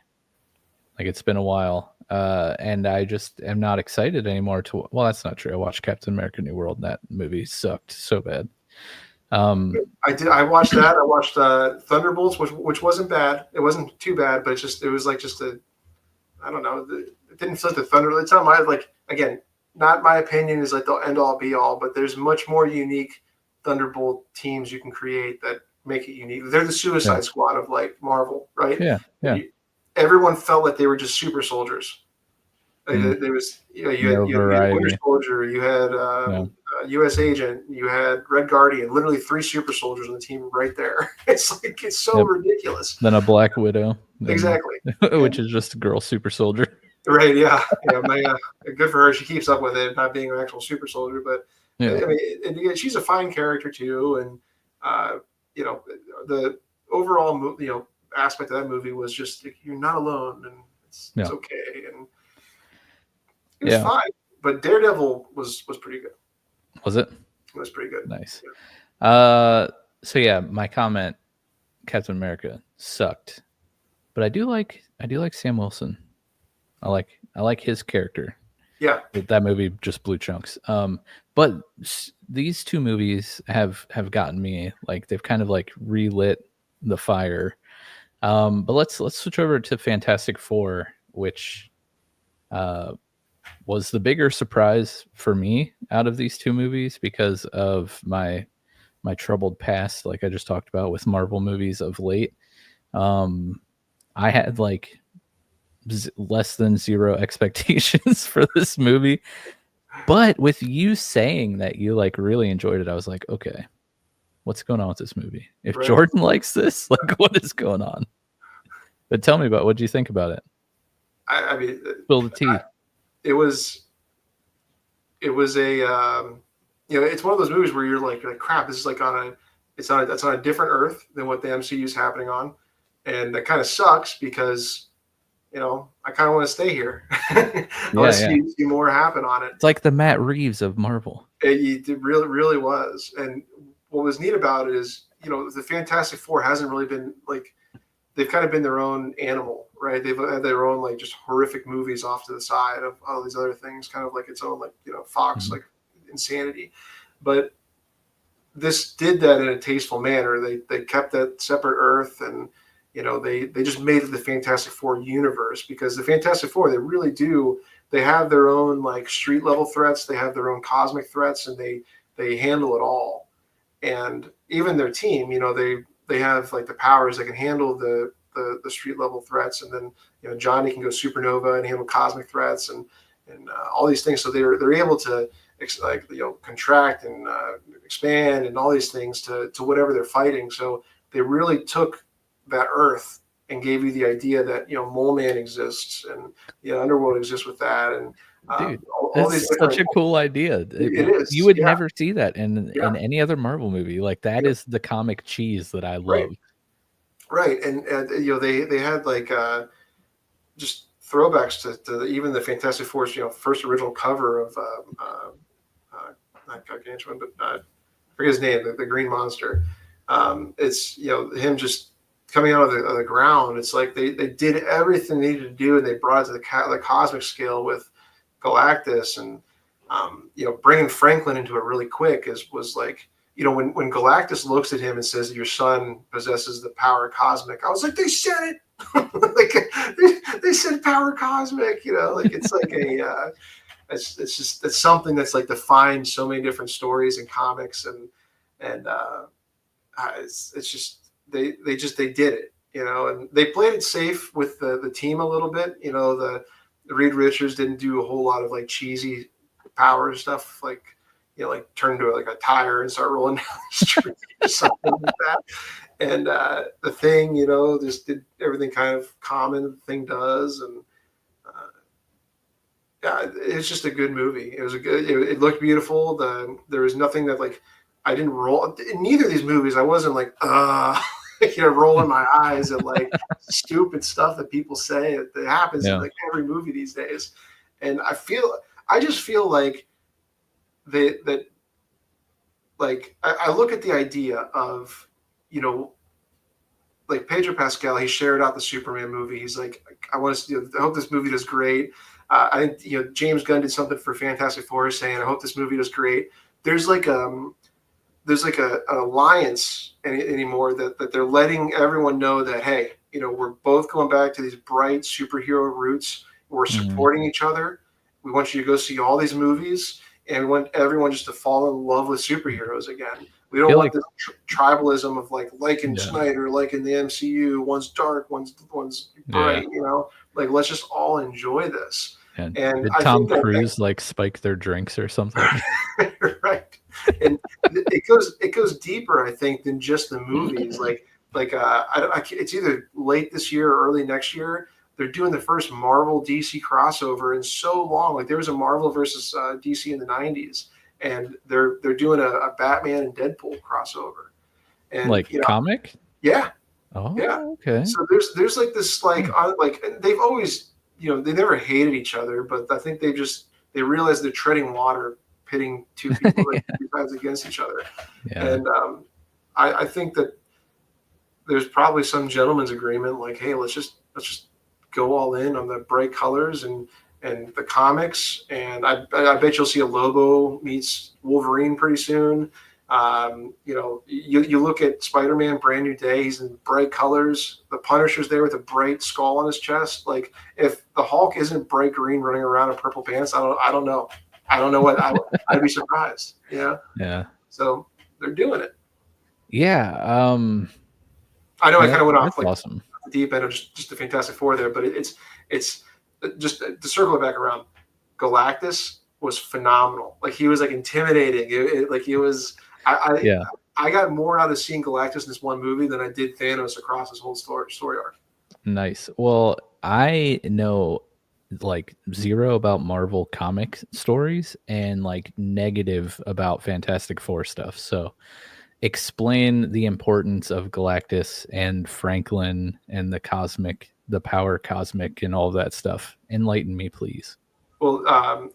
Like it's been a while. And I just am not excited anymore well, that's not true. I watched Captain America New World and that movie sucked so bad. I watched that. I watched Thunderbolts, which wasn't bad. It wasn't too bad, but it was like just I don't know. It didn't feel like the Thunder. It's not my again, not my opinion is like the end all be all, but there's much more unique Thunderbolt teams you can create that make it unique. They're the Suicide Squad of like Marvel, right? Yeah. Everyone felt like they were just super soldiers. There was you had Winter Soldier, you had U.S. Agent, you had Red Guardian, literally 3 super soldiers on the team right there. It's so ridiculous. Then a Black Widow, exactly, which is just a girl super soldier. Right? Yeah. Good for her. She keeps up with it, not being an actual super soldier, but I mean, she's a fine character too, and the overall aspect of that movie was just you're not alone, and it's okay, and it was fine. But Daredevil was pretty good. Was it? It was pretty good. Nice. So yeah, my comment: Captain America sucked, but I do like Sam Wilson. I like his character. Yeah, that movie just blew chunks. But these 2 movies have gotten me. Like they've kind of like relit the fire. But let's switch over to Fantastic Four, which was the bigger surprise for me out of these 2 movies because of my troubled past, like I just talked about with Marvel movies of late. I had like less than 0 expectations for this movie, but with you saying that you like really enjoyed it, I was like, okay, what's going on with this movie? If Jordan likes this, like what is going on? But tell me about what do you think about it? I mean, spill the tea. It was a it's one of those movies where you're like crap, this is like it's on a different Earth than what the MCU is happening on, and that kind of sucks because I kind of want to stay here. I want to see more happen on it. It's like the Matt Reeves of Marvel. It really was. And what was neat about it is, the Fantastic Four hasn't really been like they've kind of been their own animal, right? They've had their own like just horrific movies off to the side of all these other things, kind of like its own like Fox Mhm. like insanity. But this did that in a tasteful manner. They kept that separate Earth, and they just made it the Fantastic Four universe, because the Fantastic Four, they really do, they have their own like street level threats, they have their own cosmic threats, and they handle it all. And even their team, they have like the powers that can handle the street level threats, and then Johnny can go supernova and handle cosmic threats, and all these things. So they're able to like contract and expand and all these things to whatever they're fighting. So they really took that Earth and gave you the idea that Mole Man exists, and Underworld exists with that, and Dude, all these that's such different. a cool idea. It You is, would yeah, never see that in yeah, any other Marvel movie. Like, that yeah, is the comic cheese that I right, love. right, and they had like just throwbacks to even the Fantastic Four's first original cover of not Gargantuan, but I forget his name, the Green Monster. It's him just coming out of the ground. It's like they did everything they needed to do, and they brought it to the cosmic scale with Galactus, and bringing Franklin into it really quick was like, when Galactus looks at him and says your son possesses the power cosmic, I was like, they said it. Like they said power cosmic, like it's like a it's just it's something that's like defined so many different stories and comics, and it's just they did it, and they played it safe with the team a little bit. The Reed Richards didn't do a whole lot of like cheesy power stuff, like like turn into like a tire and start rolling down the street or something like that. And the Thing, just did everything kind of common the Thing does, and yeah, it's just a good movie. It was a good. It looked beautiful. There was nothing that like I didn't roll in neither of these movies. I wasn't like rolling my eyes at like stupid stuff that people say. That happens in Yeah. like every movie these days, and I just feel like that like I look at the idea of you know like Pedro Pascal. He shared out the Superman movie. He's like, I want to. I hope this movie does great. I think James Gunn did something for Fantastic Four, saying, I hope this movie does great. There's like an alliance anymore that they're letting everyone know that, hey, we're both going back to these bright superhero roots. We're Mhm. supporting each other. We want you to go see all these movies, and we want everyone just to fall in love with superheroes again. We don't Feel want like this tribalism of like in yeah, Snyder, like in the MCU, one's dark, one's yeah. bright. Like let's just all enjoy this. And And did I Tom think that Cruise, like, spike their drinks or something? right, and it goes deeper, I think, than just the movies. It's either late this year or early next year. They're doing the first Marvel DC crossover in so long. Like there was a Marvel versus DC in the '90s, and they're doing a Batman and Deadpool crossover. And Like, comic? yeah, yeah. Oh, okay. So there's like this Hmm. like they've always they never hated each other, but I think they realize they're treading water, pitting two people like two sides against each other. Yeah. And I think that there's probably some gentleman's agreement, like, hey, let's just go all in on the bright colors and the comics. And I bet you'll see a Lobo meets Wolverine pretty soon. You look at Spider-Man, Brand New Day. He's in bright colors. The Punisher's there with a bright skull on his chest. Like if the Hulk isn't bright green running around in purple pants, I don't know. I don't know I'd be surprised. Yeah. So they're doing it. Yeah, I know I yeah, kind of went off that's like awesome. the deep end of just the Fantastic Four there, but it's just to circle it back around. Galactus was phenomenal. Like he was like intimidating. Like he was. Yeah, I got more out of seeing Galactus in this one movie than I did Thanos across his whole story arc. nice. Well, I know, like, 0 about Marvel comic stories and, like, negative about Fantastic Four stuff, so explain the importance of Galactus and Franklin and the power cosmic and all of that stuff. Enlighten me, please. Well,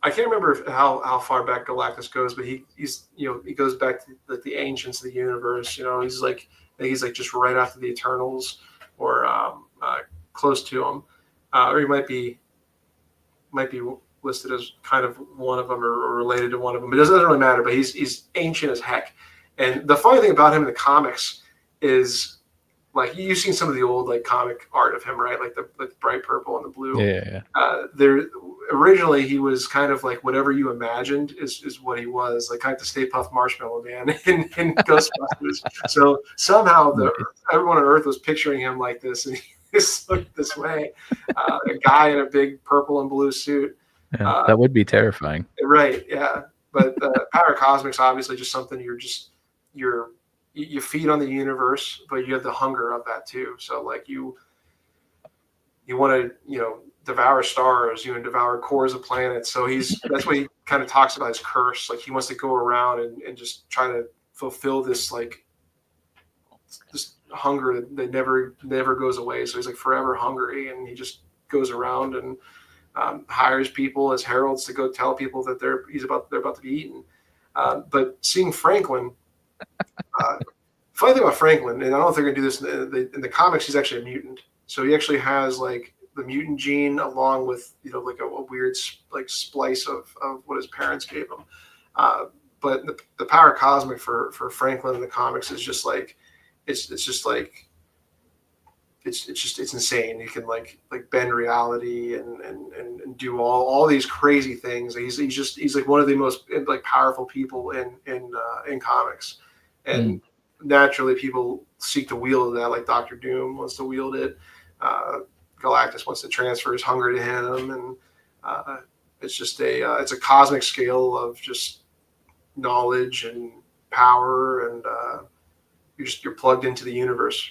I can't remember how far back Galactus goes, but he goes back to the ancients of the universe. He's like I think he's like just right after the Eternals. or close to him, or he might be listed as kind of one of them or related to one of them. But it doesn't really matter. But he's ancient as heck. And the funny thing about him in the comics is, like, you've seen some of the old like comic art of him, right? Like the bright purple and the blue. Yeah. There originally he was kind of like whatever you imagined is what he was, like kind of the Stay Puft Marshmallow Man in Ghostbusters. So somehow everyone on Earth was picturing him like this, and he just looked this way, a guy in a big purple and blue suit. Yeah, that would be terrifying. Right? Yeah, but Power Cosmic's obviously just something you feed on the universe, but you have the hunger of that too. So like you want to devour stars, devour cores of planets. So that's what he kind of talks about, his curse. Like he wants to go around and just try to fulfill this this hunger that never goes away. So he's like forever hungry, and he just goes around and hires people as heralds to go tell people that they're about to be eaten. But seeing Franklin. Funny thing about Franklin, and I don't know if they're going to do this in the comics, he's actually a mutant. So he actually has like the mutant gene along with like a weird like splice of what his parents gave him. But the power cosmic for Franklin in the comics is just like it's insane. He can like bend reality and do all these crazy things. He's like one of the most like powerful people in comics. And naturally people seek to wield that, like Doctor Doom wants to wield it. Galactus wants to transfer his hunger to him, and it's just it's a cosmic scale of just knowledge and power, and you're plugged into the universe.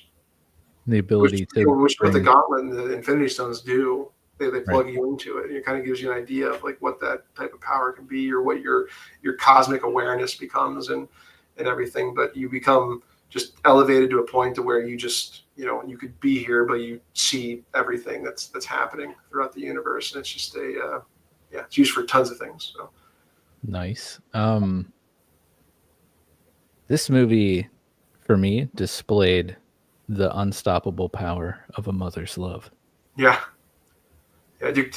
The ability which what the Gauntlet and the Infinity Stones do. They plug you into it, and it kind of gives you an idea of like what that type of power can be, or what your cosmic awareness becomes, and everything. But you become just elevated to a point to where you just you could be here, but you see everything that's happening throughout the universe, and it's just it's used for tons of things. So nice. This movie for me displayed the unstoppable power of a mother's love. Yeah, dude,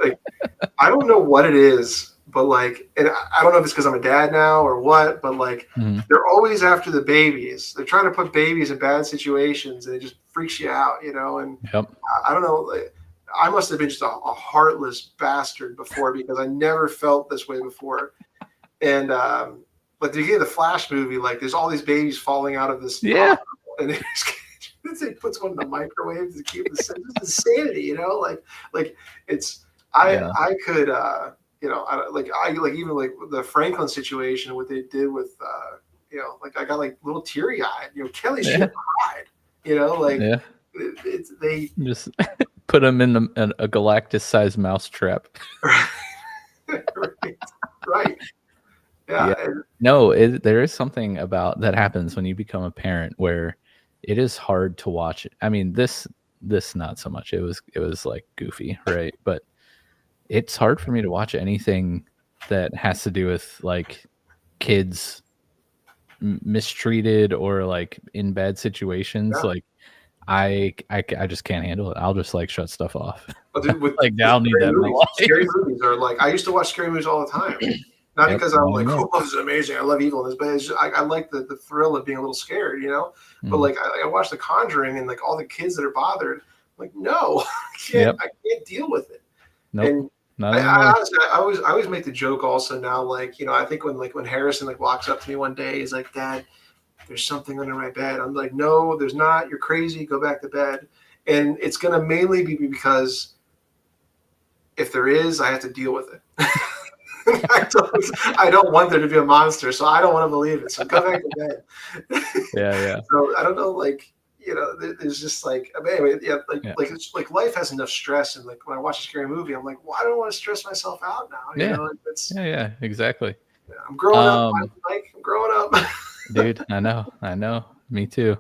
like I don't know what it is, but like, and I don't know if it's because I'm a dad now or what, but like they're always after the babies. They're trying to put babies in bad situations, and it just freaks you out, And I don't know. Like, I must have been just a heartless bastard before, because I never felt this way before. And like the beginning of the Flash movie, like there's all these babies falling out of this. Yeah. And he puts one in the microwave to keep the insanity, like it's I could even like the Franklin situation, what they did with like I got like little teary eyed, Kelly should have cried, they just put him in a Galactus sized mousetrap. Right. Yeah. No, there is something about that happens when you become a parent where it is hard to watch it. I mean, this not so much. It was like goofy, right? But it's hard for me to watch anything that has to do with like kids mistreated or like in bad situations. Like I just can't handle it. I'll just like shut stuff off. Well, dude, with like I'll need that in my life. Scary movies are like, I used to watch scary movies all the time. Not because I'm like, oh, this is amazing, I love evilness, but it's just, I like the thrill of being a little scared, But like I watch The Conjuring, and like all the kids that are bothered, I'm like, no, I can't deal with it. Nope. And I honestly, I always make the joke also now, like, I think when Harrison like walks up to me one day, he's like, Dad, there's something under my bed. I'm like, no, there's not. You're crazy. Go back to bed. And it's going to mainly be because if there is, I have to deal with it. I don't want there to be a monster, so I don't want to believe it. So go back to bed. Yeah. So I don't know, like, there's just like, anyway, it's like life has enough stress, and like when I watch a scary movie, I'm like, well, I don't want to stress myself out now. Yeah, exactly. I'm growing up, Mike. I'm growing up. Dude, I know. Me too.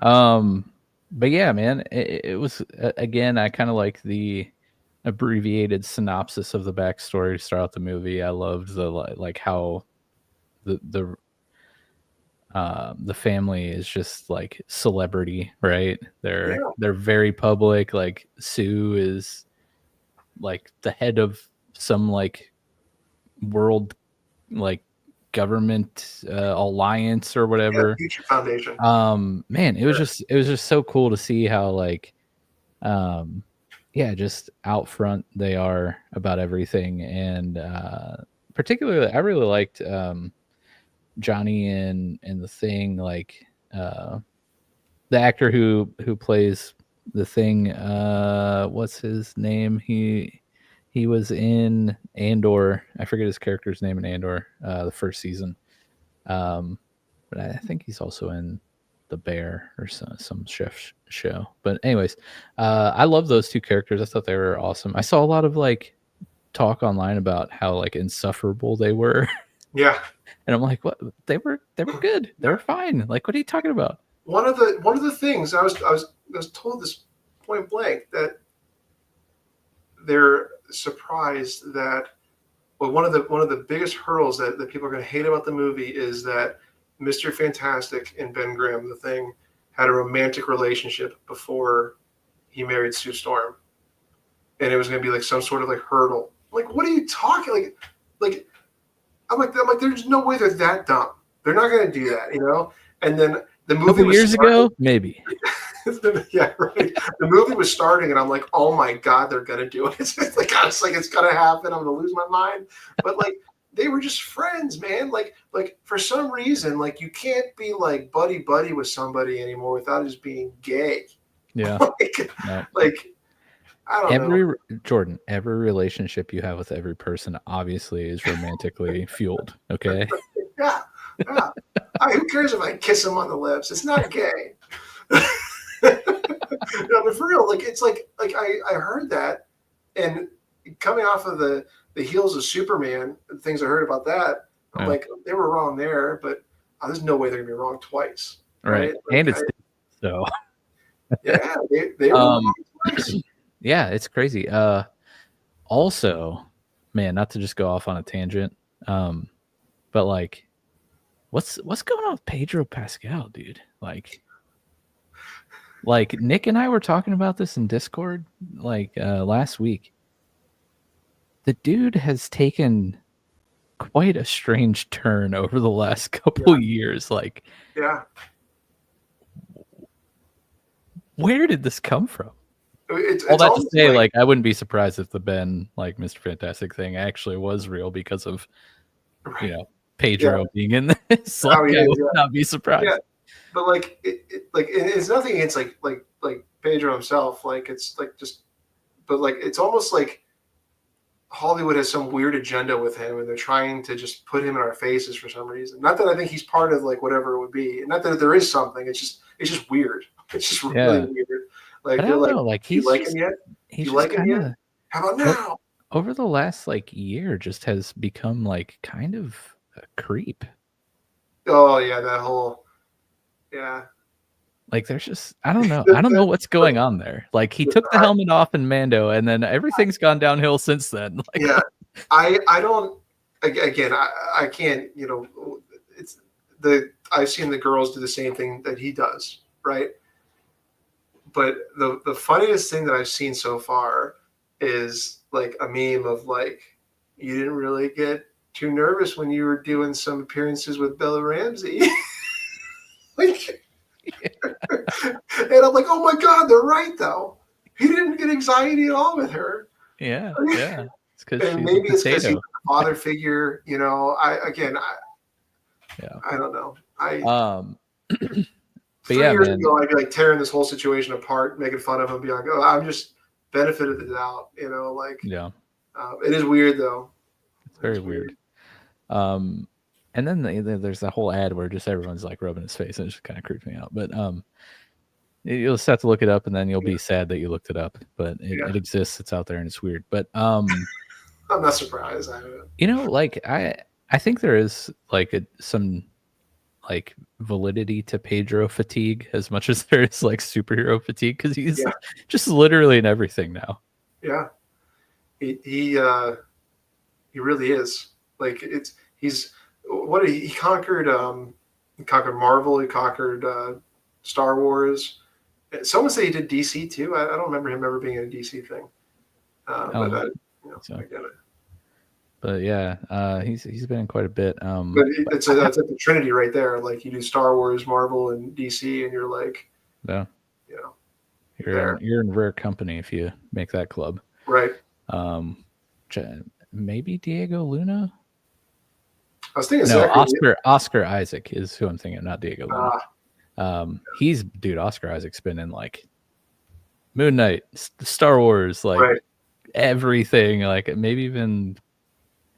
But yeah, man, it was again. I kind of like the abbreviated synopsis of the backstory throughout the movie. I loved the like how the The family is just like celebrity, right? They're Yeah, they're very public. Like Sue is like the head of some like world like government alliance or yeah, whatever. Future Foundation. Man, it was just so cool to see how like um yeah, just out front they are about everything. And particularly I really liked Johnny in the Thing, like the actor who plays the Thing, what's his name? He was in Andor. I forget his character's name in Andor, the first season. Um, but I think he's also in The Bear or some chef show. But anyways, I love those two characters. I thought they were awesome. I saw a lot of like talk online about how like insufferable they were, Yeah, and I'm like, what? They were good. They yeah. were fine. Like, what are you talking about? One of the things I was told this point blank that they're surprised that, well, one of the biggest hurdles that people are going to hate about the movie is that Mr. Fantastic and Ben Grimm, the Thing, had a romantic relationship before he married Sue Storm, and it was going to be like some sort of like hurdle. Like, what are you talking like? I'm like, there's no way they're that dumb. They're not going to do that, you know. And then the A movie couple was years starting. ago, maybe. Yeah, right. The movie was starting, and I'm like, oh my god, they're gonna do it. It's like I was like, it's gonna happen. I'm gonna lose my mind. But like, they were just friends, man. Like for some reason, like you can't be like buddy buddy with somebody anymore without just being gay. Yeah. like, No. like I don't know. Every relationship you have with every person obviously is romantically fueled. Okay. Yeah, yeah. Who cares if I kiss him on the lips? It's not gay. No, but for real, like it's like I heard that, and coming off of the heels of Superman, the things I heard about that, I'm Yeah. like, they were wrong there, but there's no way they're gonna be wrong twice, Right. right? And Like, it's so yeah, they were um wrong twice. yeah, it's crazy. Also, man, not to just go off on a tangent, um, but like what's going on with Pedro Pascal, dude? Like Nick and I were talking about this in Discord like last week. The dude has taken quite a strange turn over the last couple Yeah, years. Like, yeah. where did this come from? It's All it's that to almost say, like, like, I wouldn't be surprised if the Ben, like, Mr. Fantastic thing actually was real because of, you right. know, Yeah. Pedro being in this. Oh, Like, he I is. would Yeah, not be yeah. surprised. But like, it's nothing against like Pedro himself. Like, it's like just, but like, it's almost like Hollywood has some weird agenda with him, and they're trying to just put him in our faces for some reason. Not that I think he's part of like whatever it would be. Not that there is something. It's just weird. It's just really Yeah. weird. Like But I they're don't like, know. Like, "Do you like him yet? Do he's you just like him kind yet? of, How about now?" over the last, like, year, just has become, like, kind of a creep. Oh yeah, that whole, yeah. Like, there's just, I don't know. The, I don't know the, what's going on there. Like, he took the I, helmet off in Mando, and then everything's gone downhill since then. Like, yeah, I don't. Again, I can't. It's I've seen the girls do the same thing that he does, right? But the funniest thing that I've seen so far is like a meme of like, you didn't really get too nervous when you were doing some appearances with Bella Ramsey. Like, and I'm like, oh my god, they're right though. He didn't get anxiety at all with her. yeah, yeah. It's because And she's a maybe it's because he's potato. a father figure. Yeah. I don't know. I Um, but 3 years man, ago, I'd be like tearing this whole situation apart, making fun of him, be like, "Oh, I'm just benefit of the doubt," Like, yeah, it is weird though. it's It very is weird. weird. Um, and then there's that whole ad where just everyone's like rubbing his face, and it just kind of creeps me out. But you'll just have to look it up, and then you'll Yeah, be sad that you looked it up. But yeah. it exists. It's out there, and it's weird. But I'm not surprised. like I think there is like some like validity to Pedro fatigue as much as there is like superhero fatigue, because he's Yeah, just literally in everything now. yeah. He really is. Like, he's what he conquered. He conquered Marvel. He conquered Star Wars. Someone say he did DC too. I don't remember him ever being in a DC thing. But Oh, I get it. but yeah, he's been in quite a bit. But it's like the Trinity right there. Like you do Star Wars, Marvel, and DC, and you're like, yeah, you know, you're in rare company if you make that club. right. Um, maybe Diego Luna. I was thinking No, Zachary. Oscar Isaac is who I'm thinking, not Diego Luna. Oscar Isaac's been in like Moon Knight, Star Wars, like right. everything, like maybe even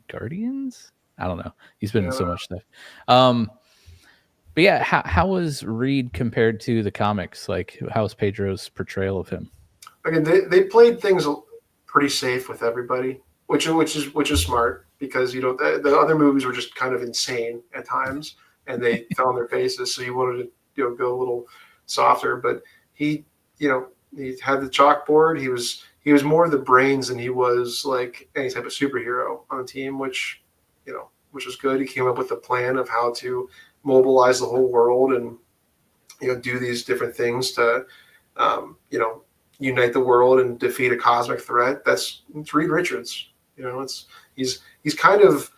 Guardians. I don't know. He's been in so much stuff. But yeah, how was Reed compared to the comics? Like, how was Pedro's portrayal of him? Again, they played things pretty safe with everybody, which is smart because the other movies were just kind of insane at times, and they fell on their faces. So you wanted to go a little softer, but he he had the chalkboard. He was more the brains than he was like any type of superhero on the team, which was good. He came up with a plan of how to mobilize the whole world and do these different things to unite the world and defeat a cosmic threat. It's Reed Richards. He's kind of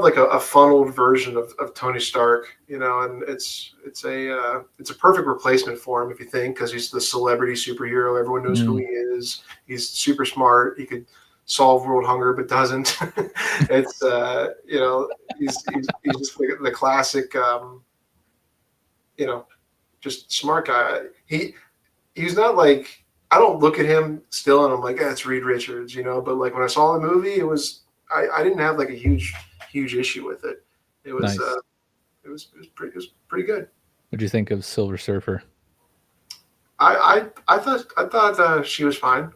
like a funneled version of Tony Stark, and it's a perfect replacement for him if you think, because he's the celebrity superhero. Everyone knows who he is. He's super smart. He could solve world hunger, but doesn't. It's he's just the classic, just smart guy. He's not like, I don't look at him still and I'm like, it's Reed Richards, but like when I saw the movie, it was, I didn't have like a huge issue with it. It was, nice. It was pretty good. What'd you think of Silver Surfer? I thought she was fine.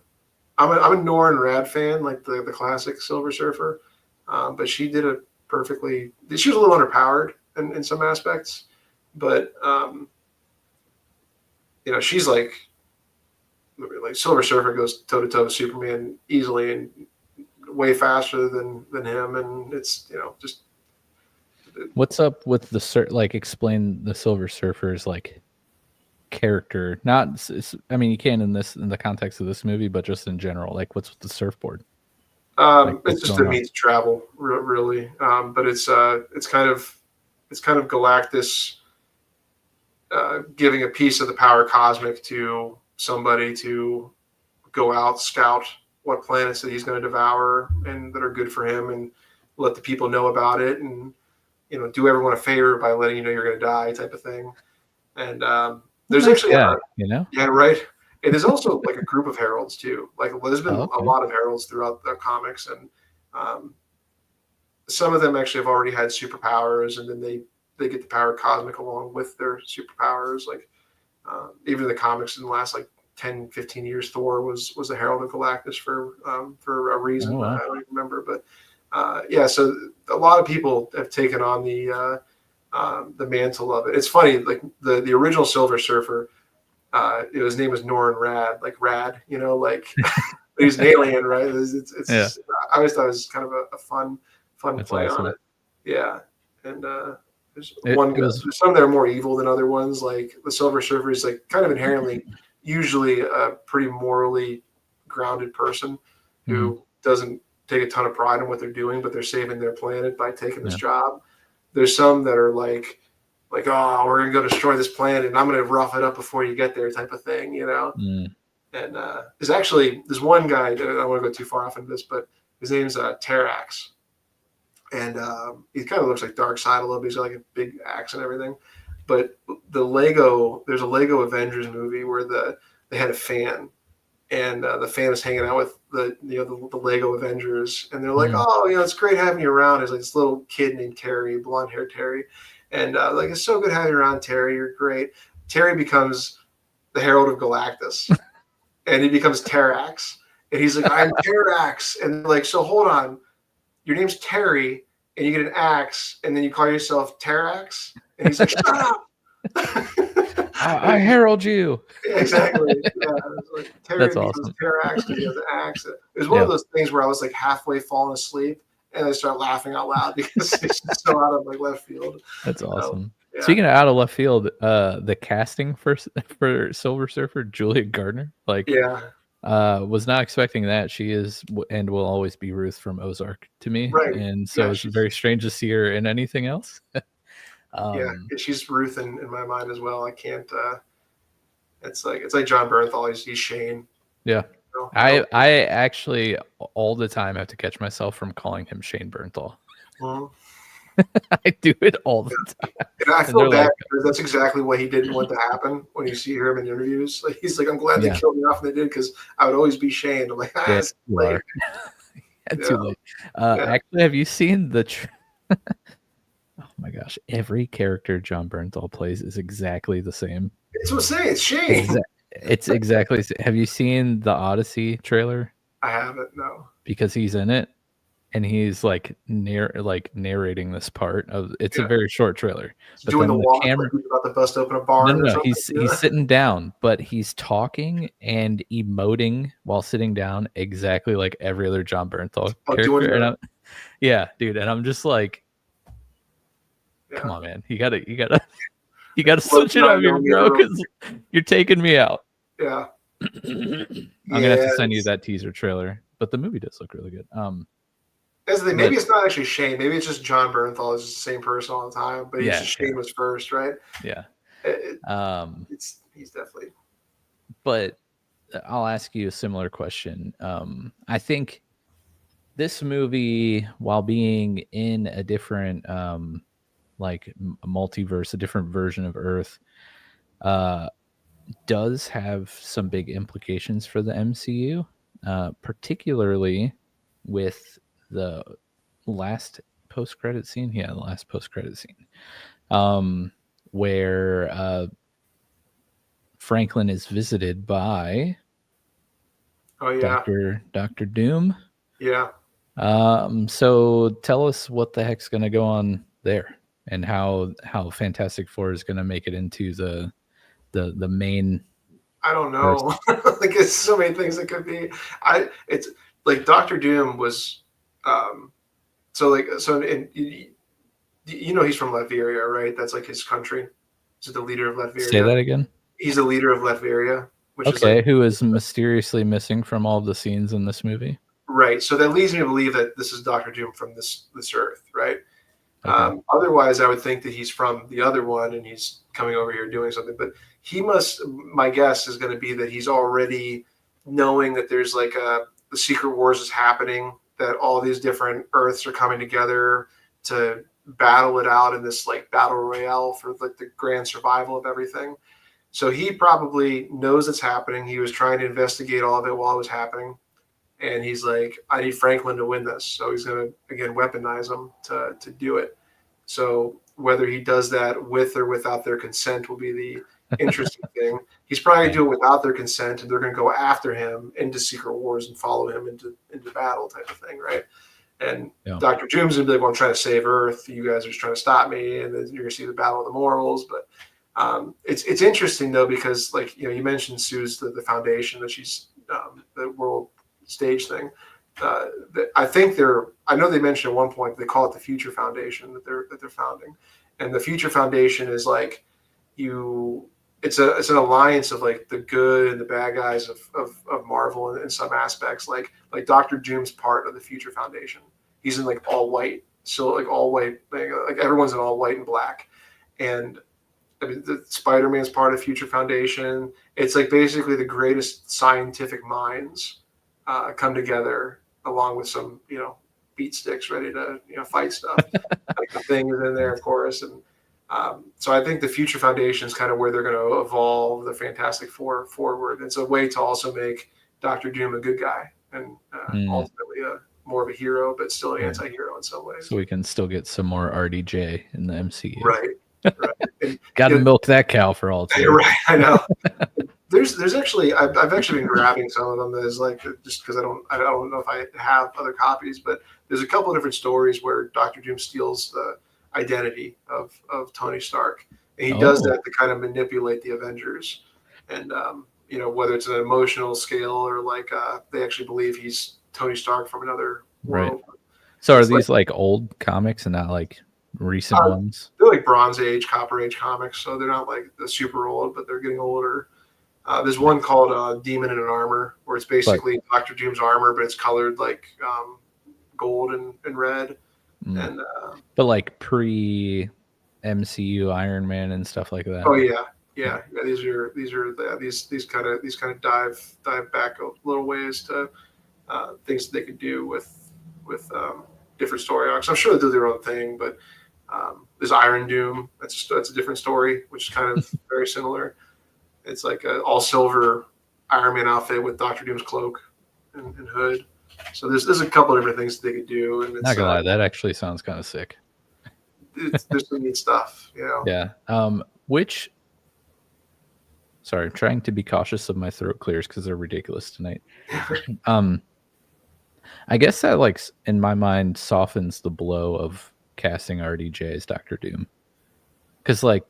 I'm a Nora and Rad fan, like the classic Silver Surfer, but she did it perfectly. She was a little underpowered in some aspects, but she's like Silver Surfer goes toe to toe with Superman easily and way faster than him, and it's just. What's up with like explain the Silver Surfer's like character? Not, I mean, you can in the context of this movie, but just in general, like what's with the surfboard? It's just a means to travel, really. But it's kind of Galactus giving a piece of the power cosmic to somebody to go out, scout what planets that he's going to devour and that are good for him, and let the people know about it, and do everyone a favor by letting you're going to die, type of thing. And there's actually yeah, right. And there's also like a group of heralds too. Like there's been a lot of heralds throughout the comics, and some of them actually have already had superpowers, and then they get the power cosmic along with their superpowers. Like even in the comics in the last like 10, 15 years, Thor was a herald of Galactus for a reason. Oh, wow. I don't even remember, but yeah. So a lot of people have taken on the mantle of it. It's funny, like the original Silver Surfer, his name was Norrin Rad, like Rad, like he's an alien, right? It's I always thought it was kind of a fun That's play awesome. on it. Yeah. And there's some that are more evil than other ones. Like the Silver Surfer is like kind of inherently usually a pretty morally grounded person who doesn't take a ton of pride in what they're doing, but they're saving their planet by taking this job. There's some that are like, oh, we're gonna go destroy this planet, and I'm gonna rough it up before you get there, type of thing, And there's one guy. I don't want to go too far off into this, but his name's Terrax, and he kind of looks like Darkseid a little bit. He's got like a big axe and everything. But there's a Lego Avengers movie where they had a fan, and the fan is hanging out with the Lego Avengers, and they're like, oh, it's great having you around. There's like this little kid named Terry, blonde haired Terry, and like, it's so good having you around, Terry. You're great. Terry becomes the Herald of Galactus, and he becomes Terrax, and he's like, I'm Terrax, and they're like, so hold on, your name's Terry, and you get an axe, and then you call yourself Terrax, and he's like, shut up. I herald you. Yeah, exactly. Yeah, like Terry That's awesome. Terrax because he has an axe. It was one of those things where I was like halfway falling asleep, and I start laughing out loud because it's just so out of like left field. That's So, awesome. yeah, Speaking of out of left field, the casting for Silver Surfer, Julia Gardner, like, yeah, was not expecting that. She is and will always be Ruth from Ozark to me, right. and so Yeah, it's very strange to see her in anything else. yeah, Um, she's Ruth in my mind as well. I can't. It's like John Bernthal. He's Shane. yeah. You know, I actually all the time have to catch myself from calling him Shane Bernthal. Mhm. I do it all the time, And I and feel they're bad like, because that's exactly what he didn't want to happen when you see him in interviews. Like he's like, I'm glad they yeah, killed me off and they did because I would always be Shane. I'm like, yeah, it's you late. are. Yeah, Too late. yeah. Actually, have you seen the? Oh my gosh, every character John Bernthal plays is exactly the same. It's what I'm saying. It's Shane. Exact. It's exactly. Have you seen the Odyssey trailer? I haven't. No. Because he's in it, and he's like narrating this part of. It's a Yeah. very short trailer, He's but doing the then the walk like camera. he's about to bust open a No, barn no, or no. something. He's Yeah. sitting down, but he's talking and emoting while sitting down, exactly like every other John Bernthal Oh, doing character. And the I'm, yeah, dude, and I'm just like, come yeah. on, man, you gotta you gotta Look, switch it up nine here, bro, millimeter. because you're taking me out. Yeah. I'm gonna have to Yeah. send you that teaser trailer, but the movie does look really good. That's the thing. But Maybe it's not actually Shane. Maybe it's just John Bernthal is the same person all the time, but he's yeah, just yeah, Shane was first, right? yeah. It, Um, it's he's definitely but I'll ask you a similar question. I think this movie, while being in a different like multiverse, a different version of Earth, uh, does have some big implications for the MCU, particularly with the last post credit scene. Yeah, the last post credit scene, where Franklin is visited by oh yeah. Doctor Doom. Yeah. So tell us what the heck's going to go on there, and how Fantastic Four is going to make it into the main I don't verse. know. Like it's so many things that could be. It's like Doctor Doom was so like so in you know he's from Latveria, right? That's like his country. He's the leader of Say Latveria. that again. He's the leader of Latveria, which is like Okay, who is mysteriously missing from all of the scenes in this movie? right. So that leads me to believe that this is Doctor Doom from this Earth, right? Okay. Otherwise, I would think that he's from the other one and he's coming over here doing something. But he must. My guess is going to be that he's already knowing that there's like the Secret Wars is happening, that all these different Earths are coming together to battle it out in this like battle royale for like the grand survival of everything. So he probably knows it's happening. He was trying to investigate all of it while it was happening. And he's like, I need Franklin to win this. So he's going to, again, weaponize him to do it. So whether he does that with or without their consent will be the interesting thing. He's probably going Yeah. to do it without their consent, and they're going to go after him into Secret Wars and follow him into battle type of thing, right? And Yeah. Dr. Doom's going to be like, well, I'm trying to save Earth. You guys are just trying to stop me. And then you're going to see the battle of the morals. But it's interesting, though, because, like, you know, you mentioned Sue's the foundation that she's the world stage thing. I think I know they mentioned at one point they call it the Future Foundation that they're founding, and the Future Foundation is like it's an alliance of like the good and the bad guys of Marvel in some aspects. Like Doctor Doom's part of the Future Foundation. He's in like all white, so like all white, like everyone's in all white and black, and I mean, the Spider-Man's part of Future Foundation. It's like basically the greatest scientific minds come together along with some, you know, beat sticks ready to, you know, fight stuff. Like the Thing is in there, of course. And so I think the Future Foundation is kind of where they're going to evolve the Fantastic Four forward. It's a way to also make Doctor Doom a good guy and Mm, ultimately more of a hero, but still an yeah. anti-hero in some ways. So we can still get some more RDJ in the MCU. Right. Right. And, Got to you know, milk that cow for all it's you're worth. right. I know. There's actually I've actually been grabbing some of them as like just because I don't know if I have other copies, but there's a couple of different stories where Doctor Doom steals the identity of Tony Stark, and he does Oh, that to kind of manipulate the Avengers, and you know, whether it's an emotional scale or like they actually believe he's Tony Stark from another right. world. So are It's like these like old comics and not like recent uh, ones? they're like Bronze Age, Copper Age comics, so they're not like the super old, but they're getting older. There's one Nice. called Demon in an Armor, where it's But basically Doctor Doom's armor, but it's colored like gold and red. mm, And but like pre MCU Iron Man and stuff like that. oh yeah, Yeah. yeah. These kind of dive back a little ways to things that they could do with different story arcs. I'm sure they do their own thing, but there's Iron Doom. That's a different story, which is kind of very similar. It's like an all silver Iron Man outfit with Doctor Doom's cloak and hood. So there's a couple of different things that they could do, and Not gonna lie, that actually sounds kind of sick. there's some neat stuff, you know. Yeah. Which sorry, I'm trying to be cautious of my throat clears because they're ridiculous tonight. Um, I guess that like in my mind softens the blow of casting RDJ as Doctor Doom. Because like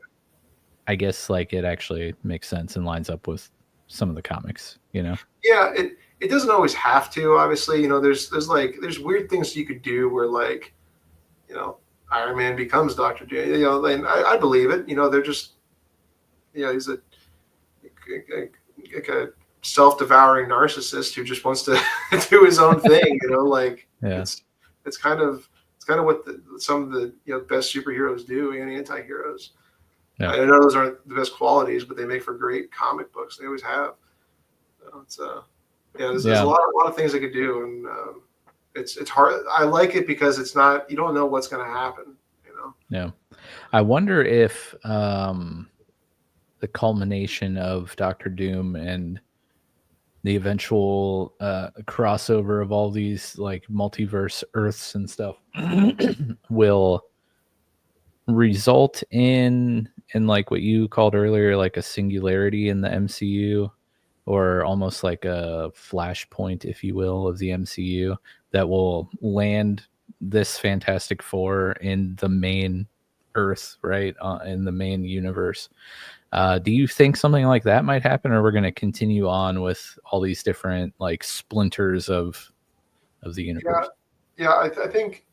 I guess like it actually makes sense and lines up with some of the comics, you know? Yeah, it doesn't always have to. Obviously, there's weird things you could do where like you know Iron Man becomes Doctor Doom. You know, and I believe it. You know, they're just he's a self-devouring narcissist who just wants to do his own thing. You know, like Yeah. it's kind of what some of the best superheroes do and anti-heroes. Yeah. I know those aren't the best qualities, but they make for great comic books. They always have. So it's there's a Yeah. lot of things they could do, and it's hard. I like it because it's not you don't know what's going to happen. You know. Yeah. I wonder if the culmination of Doctor Doom and the eventual crossover of all these like multiverse Earths and stuff will result in like what you called earlier like a singularity in the MCU or almost like a flashpoint if you will of the MCU that will land this Fantastic Four in the main Earth, right? In the main universe. Do you think something like that might happen, or we're going to continue on with all these different like splinters of the Yeah, universe? yeah. I think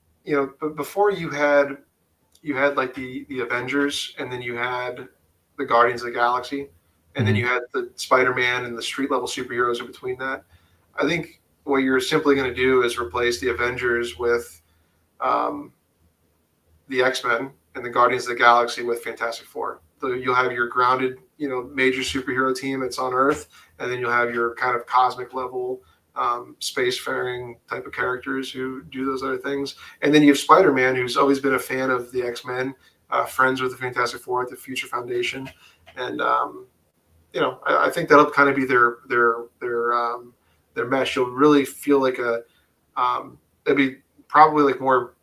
but before you had like the Avengers, and then you had the Guardians of the Galaxy, and then Hmm. you had the Spider-Man and the street level superheroes in between that. I think what you're simply going to do is replace the Avengers with um, the X-Men and the Guardians of the Galaxy with Fantastic Four. So you'll have your grounded, major superhero team that's on Earth, and then you'll have your kind of cosmic level, spacefaring type of characters who do those other things. And then you have Spider-Man, who's always been a fan of the X-Men, friends with the Fantastic Four at the Future Foundation, and I think that'll kind of be their mesh. You'll really feel like it'd be probably like more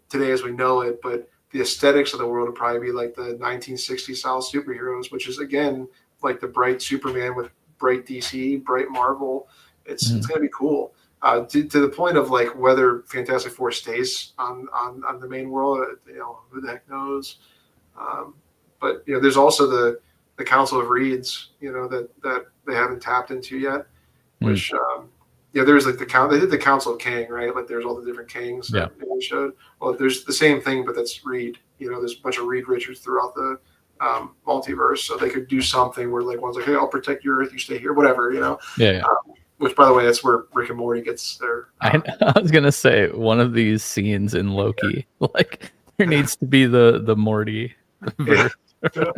today as we know it, but the aesthetics of the world would probably be like the 1960s style superheroes, which is again like the bright Superman with bright DC, bright Marvel. It's Hmm. going to be cool. To the point of like whether Fantastic Four stays on the main world, who the heck knows. Um, but there's also the Council of Reeds, that they haven't tapped into yet. Hmm. Which there's like they did the Council of Kang, right? Like there's all the different kings Yeah. that they showed. Well, there's the same thing, but that's Reed. There's a bunch of Reed Richards throughout the multiverse, so they could do something where like one's like, hey, I'll protect your Earth, you stay here, whatever, Yeah. Yeah. which, by the way, that's where Rick and Morty gets their. I was gonna say one of these scenes in Loki, like there needs to be the Morty Yeah, verse, yeah,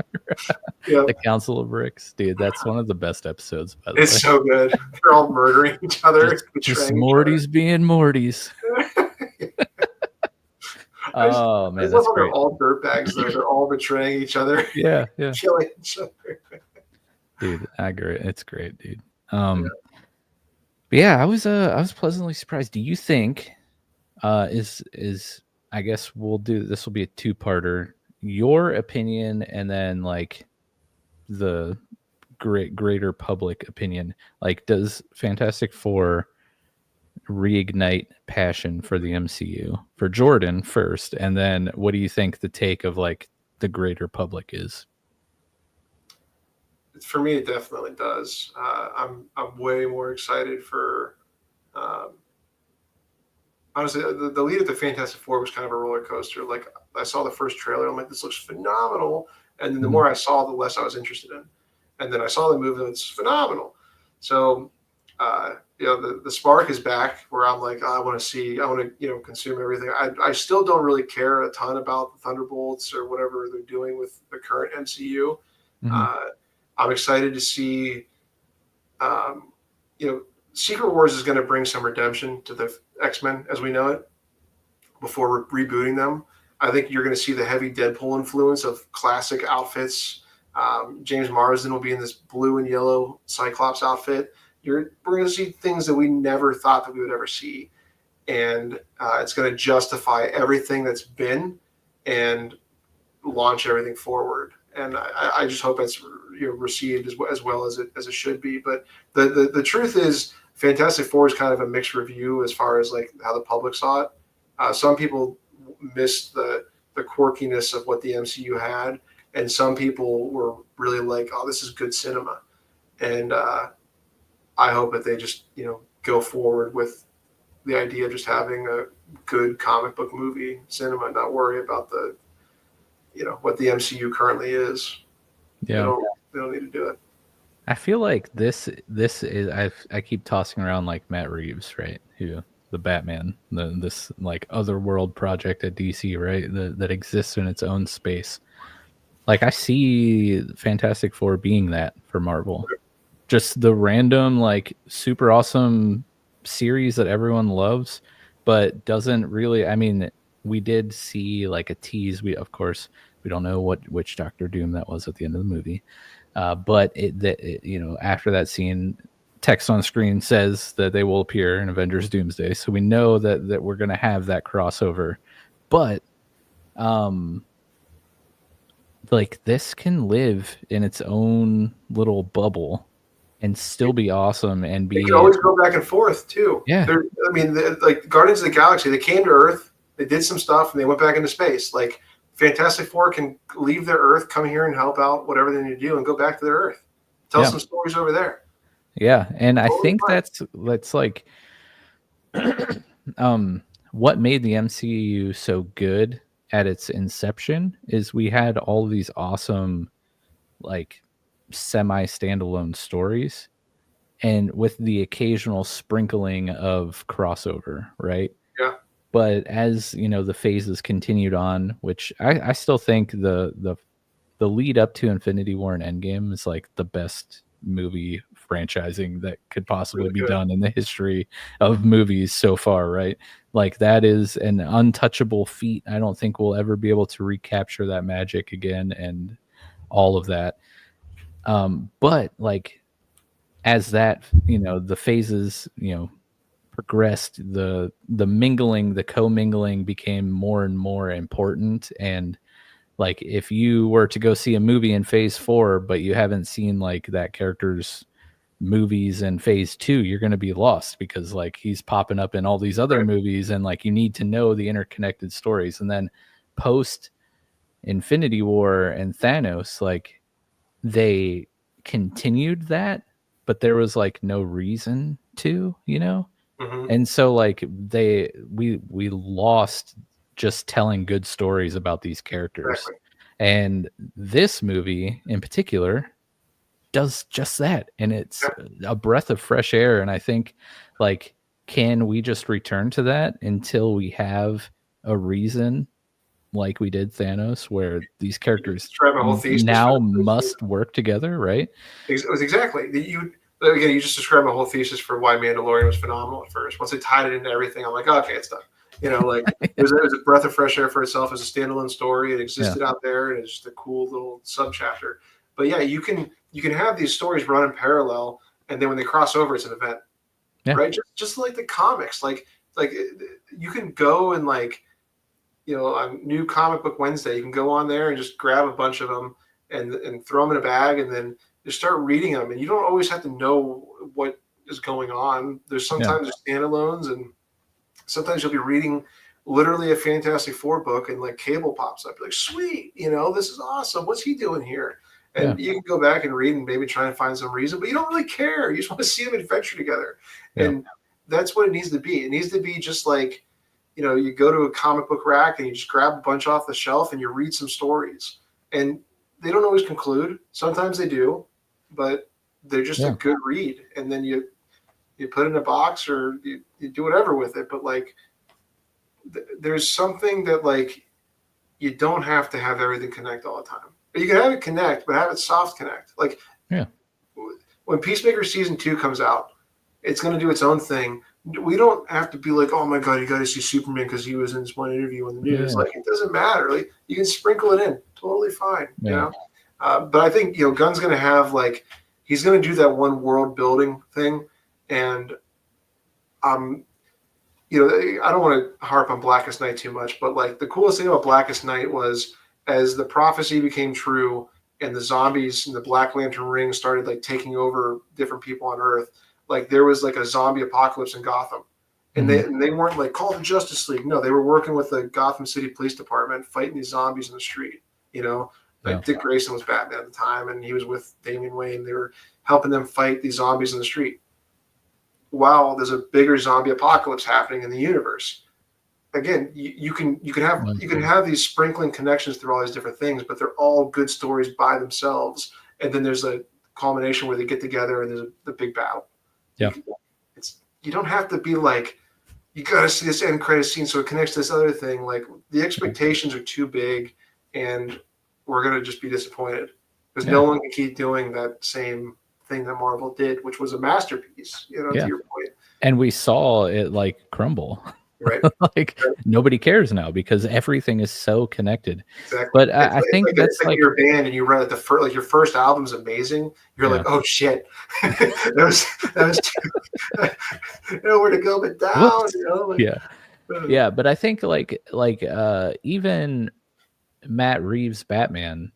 yeah. the Council of Bricks, dude. That's one of the best episodes, by the It's way. so good. They're all murdering each other, Just betraying each other. Morty's being Morty's. I just, Oh I man, just love that's how they're great. all dirtbags, though. They're all betraying each other, Yeah, yeah, killing each other. dude. I agree. It's great, dude. Yeah. But yeah, I was pleasantly surprised. Do you think is I guess we'll do this will be a two-parter. Your opinion and then like the greater public opinion. Like does Fantastic Four reignite passion for the MCU? For Jordan first, and then what do you think the take of like the greater public is? For me, it definitely does. I'm way more excited for. Um, honestly, the lead at the Fantastic Four was kind of a roller coaster. Like I saw the first trailer, I'm like, this looks phenomenal, and then the Mhm. more I saw, the less I was interested in. And then I saw the movie, and it's phenomenal. So, the spark is back where I'm like, oh, I want to see, I want to, consume everything. I still don't really care a ton about the Thunderbolts or whatever they're doing with the current MCU. Mhm. Uh, I'm excited to see, um, you know, Secret Wars is going to bring some redemption to the X-Men as we know it before rebooting them. I think you're going to see the heavy Deadpool influence of classic outfits. James Marsden will be in this blue and yellow Cyclops outfit. We're going to see things that we never thought that we would ever see, and it's going to justify everything that's been and launch everything forward. And I just hope it's received as well as it should be. But the truth is, Fantastic Four is kind of a mixed review as far as like how the public saw it. Some people missed the quirkiness of what the MCU had, and some people were really like, "Oh, this is good cinema." And I hope that they just go forward with the idea of just having a good comic book movie cinema, not worry about what the MCU currently is. They Yeah. don't they don't need to do it. I feel like this is I keep tossing around like Matt Reeves, right? Who the Batman, this like otherworld project at DC, right? That exists in its own space. Like I see Fantastic Four being that for Marvel. Just the random like super awesome series that everyone loves, but doesn't really. I mean, we did see like a tease. We of course we don't know which Doctor Doom that was at the end of the movie. But after that scene, text on screen says that they will appear in Avengers Doomsday. So we know that we're going to have that crossover. But um, like this can live in its own little bubble and still be awesome and They can be always go back and forth too. yeah, I mean, like Guardians of the Galaxy, they came to Earth, they did some stuff, and they went back into space. Like Fantastic Four can leave their Earth, come here and help out whatever they need to do, and go back to their Earth. Tell yeah, some stories over there. yeah. And I Totally think fine. that's like what made the MCU so good at its inception is we had all of these awesome like semi standalone stories and with the occasional sprinkling of crossover, right? Yeah. But as the phases continued on, which I still think the lead up to Infinity War and Endgame is like the best movie franchising that could possibly Really be good. done in the history of movies so far, right? Like that is an untouchable feat. I don't think we'll ever be able to recapture that magic again and all of that. But like as that, the phases, progressed, the mingling, the commingling became more and more important. And like if you were to go see a movie in phase 4 but you haven't seen like that character's movies in phase 2, you're going to be lost because like he's popping up in all these other Right. movies and like you need to know the interconnected stories. And then post Infinity War and Thanos, like they continued that, but there was like no reason to. Mm-hmm. And so like we lost just telling good stories about these characters. Exactly. And this movie in particular does just that. And it's Yeah. a breath of fresh air. And I think like can we just return to that until we have a reason like we did Thanos where these You characters describe my whole thesis for now the first season. must work together, right? It was exactly you. Again, you just described my whole thesis for why Mandalorian was phenomenal at first. Once they tied it into everything, I'm like, oh, okay, it's done. Like it was a breath of fresh air for itself as a standalone story. It Yeah. existed out there, and it's just a cool little sub chapter. But yeah, you can have these stories run in parallel, and then when they cross over, it's an event, Yeah. right? Just like the comics, like you can go and like on New Comic Book Wednesday, you can go on there and just grab a bunch of them and throw them in a bag, and then just start reading them. And you don't always have to know what is going on. There's Yeah. sometimes standalones, and sometimes you'll be reading literally a Fantastic Four book, and like Cable pops up. You're like, sweet, this is awesome. What's he doing here? Yeah. And you can go back and read and maybe try and find some reason, but you don't really care. You just want to see them adventure together. Yeah. And that's what it needs to be. It needs to be just like you go to a comic book rack and you just grab a bunch off the shelf and you read some stories. And they don't always conclude. Sometimes they do, but they're just a Yeah. good read. And then you put it in a box or you do whatever with it. But like, there's something that like you don't have to have everything connect all the time. But you can have it connect, but have it soft connect. Like Yeah. when Peacemaker season 2 comes out, it's going to do its own thing. We don't have to be like, oh my god, you got to see Superman because he was in this one interview on the news. Yeah. Like it doesn't matter. Like you can sprinkle it in, totally fine. Yeah. But I think Gunn's going to have like he's going to do that one world building thing, and I don't want to harp on Blackest Night too much, but like the coolest thing about Blackest Night was as the prophecy became true and the zombies and the Black Lantern ring started like taking over different people on Earth, like there was like a zombie apocalypse in Gotham. And they weren't like call the Justice League. No, they were working with the Gotham City Police Department fighting these zombies in the street. Like Dick Grayson was Batman at the time and he was with Damian Wayne. They were helping them fight these zombies in the street. While there's a bigger zombie apocalypse happening in the universe. Again, you can have these sprinkling connections through all these different things, but they're all good stories by themselves. And then there's a culmination where they get together and there's the big battle. Yeah, you don't have to be like you got to see this end credit scene so it connects to this other thing. Like the expectations are too big, and we're gonna just be disappointed because no one can keep doing that same thing that Marvel did, which was a masterpiece, to your point. And we saw it like crumble. Right. Like nobody cares now because everything is so connected. Exactly. But I think that's like your band and you read it like your first album's amazing. You're like, oh shit, that was too, nowhere to go but down. Yeah. But I think like even Matt Reeves' Batman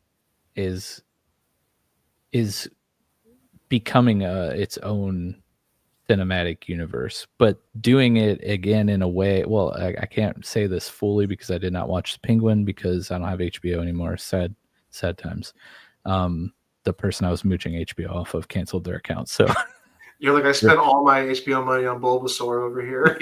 is becoming its own cinematic universe, but doing it again in a way. Well, I can't say this fully because I did not watch Penguin because I don't have HBO anymore. Sad times. The person I was mooching HBO off of canceled their account. So you're like, I spent all my HBO money on Bulbasaur over here.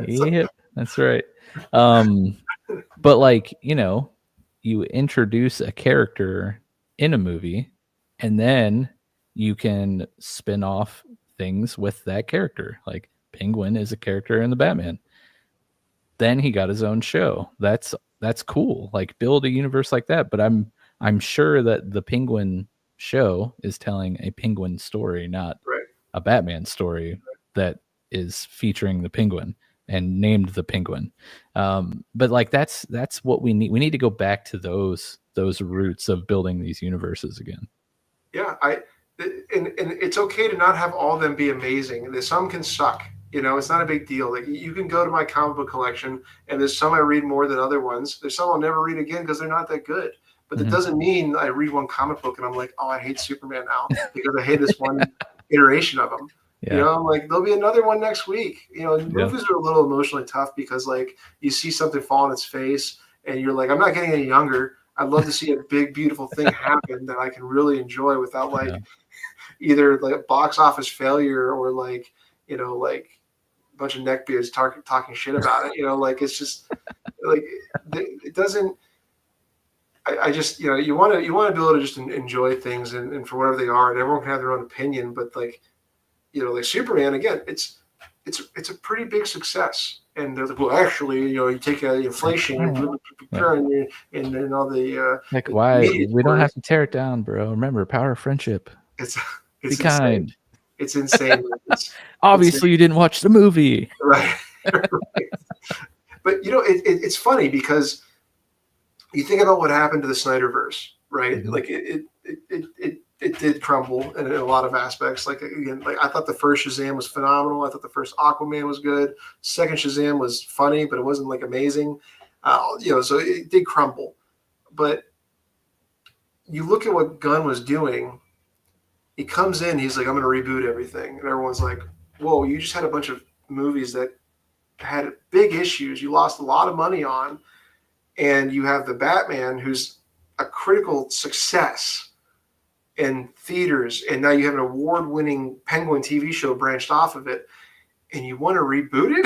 Yep, that's right. But like, you introduce a character in a movie and then you can spin off things with that character. Like Penguin is a character in the Batman. Then he got his own show. That's cool. Like build a universe like that. But I'm sure that the Penguin show is telling a Penguin story, not a Batman story that is featuring the Penguin and named the Penguin. But like that's what we need. We need to go back to those roots of building these universes again. Yeah, and it's okay to not have all of them be amazing. There's some can suck. It's not a big deal. Like you can go to my comic book collection, and there's some I read more than other ones. There's some I'll never read again because they're not that good. But that doesn't mean I read one comic book and I'm like, oh, I hate Superman now because I hate this one iteration of him. I'm like, there'll be another one next week. Movies are a little emotionally tough because like you see something fall on its face, and you're like, I'm not getting any younger. I'd love to see a big, beautiful thing happen that I can really enjoy without like either like a box office failure or like like a bunch of neckbeards talking shit about it. Like it's just like it doesn't. I just you want to be able to just enjoy things and for whatever they are, and everyone can have their own opinion. But like like Superman again, it's a pretty big success. And they're like, well, actually, you take inflation and all the like why we don't have to tear it down, bro. Remember, power of friendship. It's be insane. Kind. It's insane. Obviously, you didn't watch the movie, right? But it's funny because you think about what happened to the Snyderverse, right? Mm-hmm. Like it did crumble in a lot of aspects. Like again, like I thought the first Shazam was phenomenal. I thought the first Aquaman was good. Second Shazam was funny, but it wasn't like amazing. So it did crumble. But you look at what Gunn was doing. He comes in, he's like, I'm going to reboot everything, and everyone's like, whoa, you just had a bunch of movies that had big issues. You lost a lot of money on, and you have the Batman, who's a critical success in theaters, and now you have an award-winning Penguin TV show branched off of it, and you want to reboot it.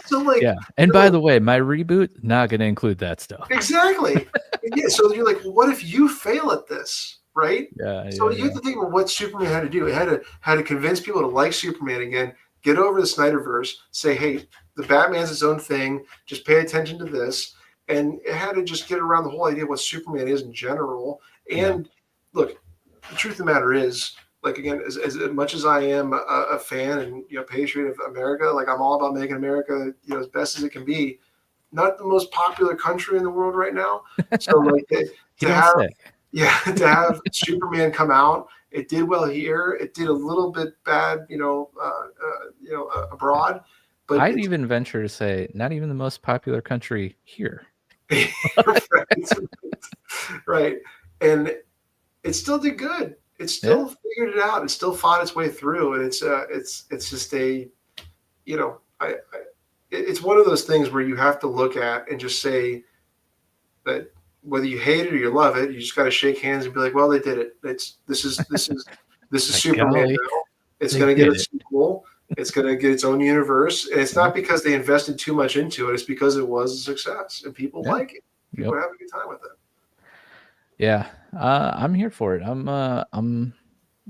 So like, Yeah. And by the way, my reboot not going to include that stuff. Exactly. Yeah. So you're like, well, what if you fail at this, right? Yeah. So you have to think about what Superman had to do. It had to convince people to like Superman again, get over the Snyderverse, say, hey, the Batman's its own thing. Just pay attention to this, and it had to just get around the whole idea of what Superman is in general. And look, the truth of the matter is, like again, as much as I am a fan and patriot of America, like I'm all about making America as best as it can be. Not the most popular country in the world right now. So like to have Superman come out, it did well here. It did a little bit bad, abroad. But I'd even venture to say not even the most popular country here. Right. And it still did good. It still figured it out. It still fought its way through. And it's just it's one of those things where you have to look at and just say that whether you hate it or you love it, you just got to shake hands and be like, well, they did it. This is Superman now. It's going to get a sequel. It's going to get its own universe. And it's not because they invested too much into it. It's because it was a success and people like it. People have a good time with it. Yeah. I'm here for it. I'm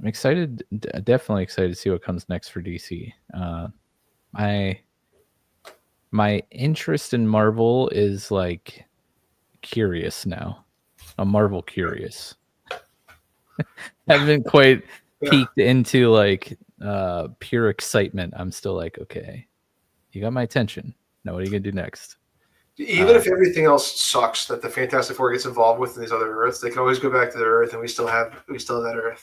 excited. Definitely excited to see what comes next for DC. My interest in Marvel is like curious now. I'm Marvel curious. Haven't quite peeked into like pure excitement. I'm still like, okay, you got my attention. Now what are you gonna do next? Even if everything else sucks that the Fantastic Four gets involved with in these other Earths, they can always go back to their Earth, and we still have that Earth.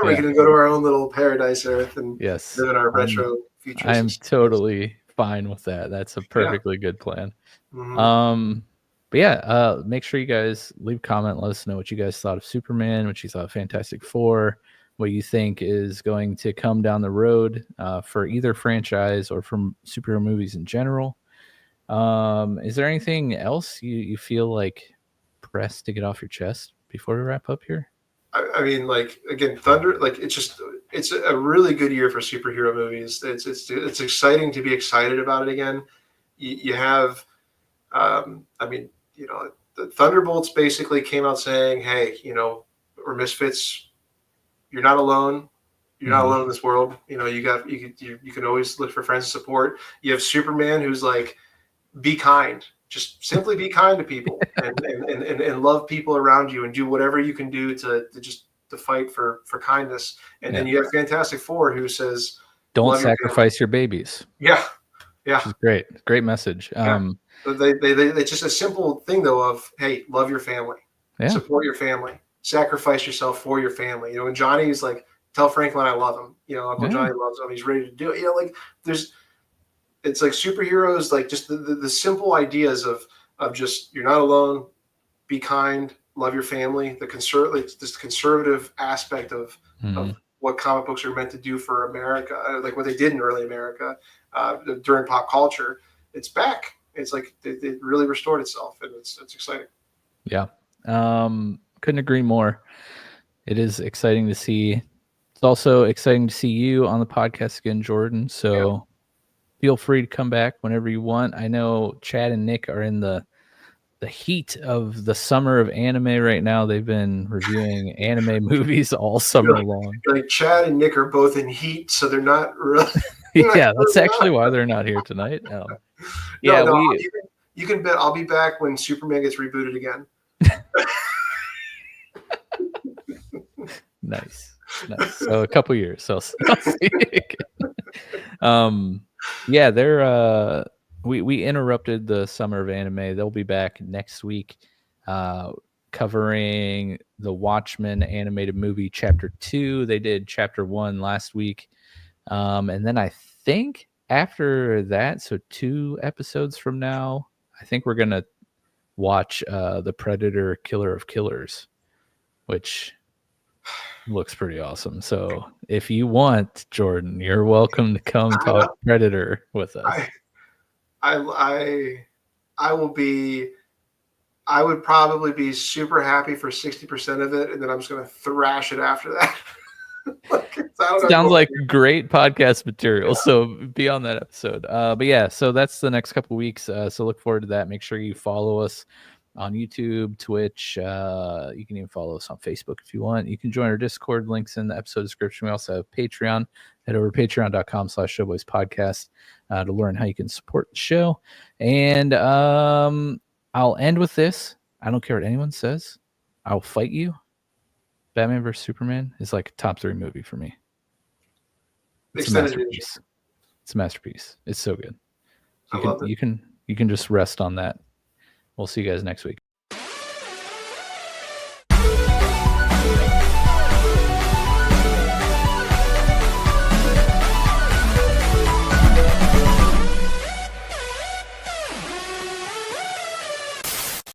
We can go to our own little paradise Earth and live in our retro future. I am totally fine with that. That's a perfectly good plan. But yeah, make sure you guys leave a comment. Let us know what you guys thought of Superman, what you thought of Fantastic Four, what you think is going to come down the road for either franchise or from superhero movies in general. Is there anything else you feel like pressed to get off your chest before we wrap up here? I mean, like again, Thunder, like it's a really good year for superhero movies. It's exciting to be excited about it again. You have, I mean, the Thunderbolts basically came out saying, hey, we're misfits. You're not alone. You're not alone in this world. You can always look for friends and support. You have Superman, who's like, be kind. Just simply be kind to people and love people around you and do whatever you can do to fight for kindness. And then you have Fantastic Four, who says, don't sacrifice your babies. Yeah. Which is great message. It's just a simple thing though of, hey, love your family, support your family, sacrifice yourself for your family. And Johnny's like, tell Franklin I love him. Uncle Johnny loves him. He's ready to do it. Like it's like superheroes, like just the simple ideas of just, you're not alone, be kind, love your family. This conservative aspect of what comic books are meant to do for America, like what they did in early America during pop culture. It's back. It's like it really restored itself, and it's exciting. Yeah, couldn't agree more. It is exciting to see. It's also exciting to see you on the podcast again, Jordan. So feel free to come back whenever you want. I know Chad and Nick are in the heat of the summer of anime right now. They've been reviewing anime movies all summer long. Like Chad and Nick are both in heat, so they're not really. That's actually why they're not here tonight. You can bet I'll be back when Superman gets rebooted again. Nice. So a couple years. So I'll see you again. They're we interrupted the summer of anime. They'll be back next week, covering the Watchmen animated movie Chapter 2. They did Chapter 1 last week, and then I think after that, so 2 episodes from now, I think we're gonna watch The Predator: Killer of Killers, which looks pretty awesome. So if you want, Jordan, you're welcome to come talk Predator with us. I would probably be super happy for 60% of it, and then I'm just going to thrash it after that. Sounds like great podcast material. So be on that episode. But yeah, so that's the next couple weeks. So look forward to that. Make sure you follow us on YouTube, Twitch. You can even follow us on Facebook if you want. You can join our Discord. Links in the episode description. We also have Patreon. Head over to patreon.com/showboyspodcast to learn how you can support the show. And I'll end with this. I don't care what anyone says. I'll fight you. Batman vs Superman is like a top 3 movie for me. It's a masterpiece. It's a masterpiece. It's so good. You can just rest on that. We'll see you guys next week.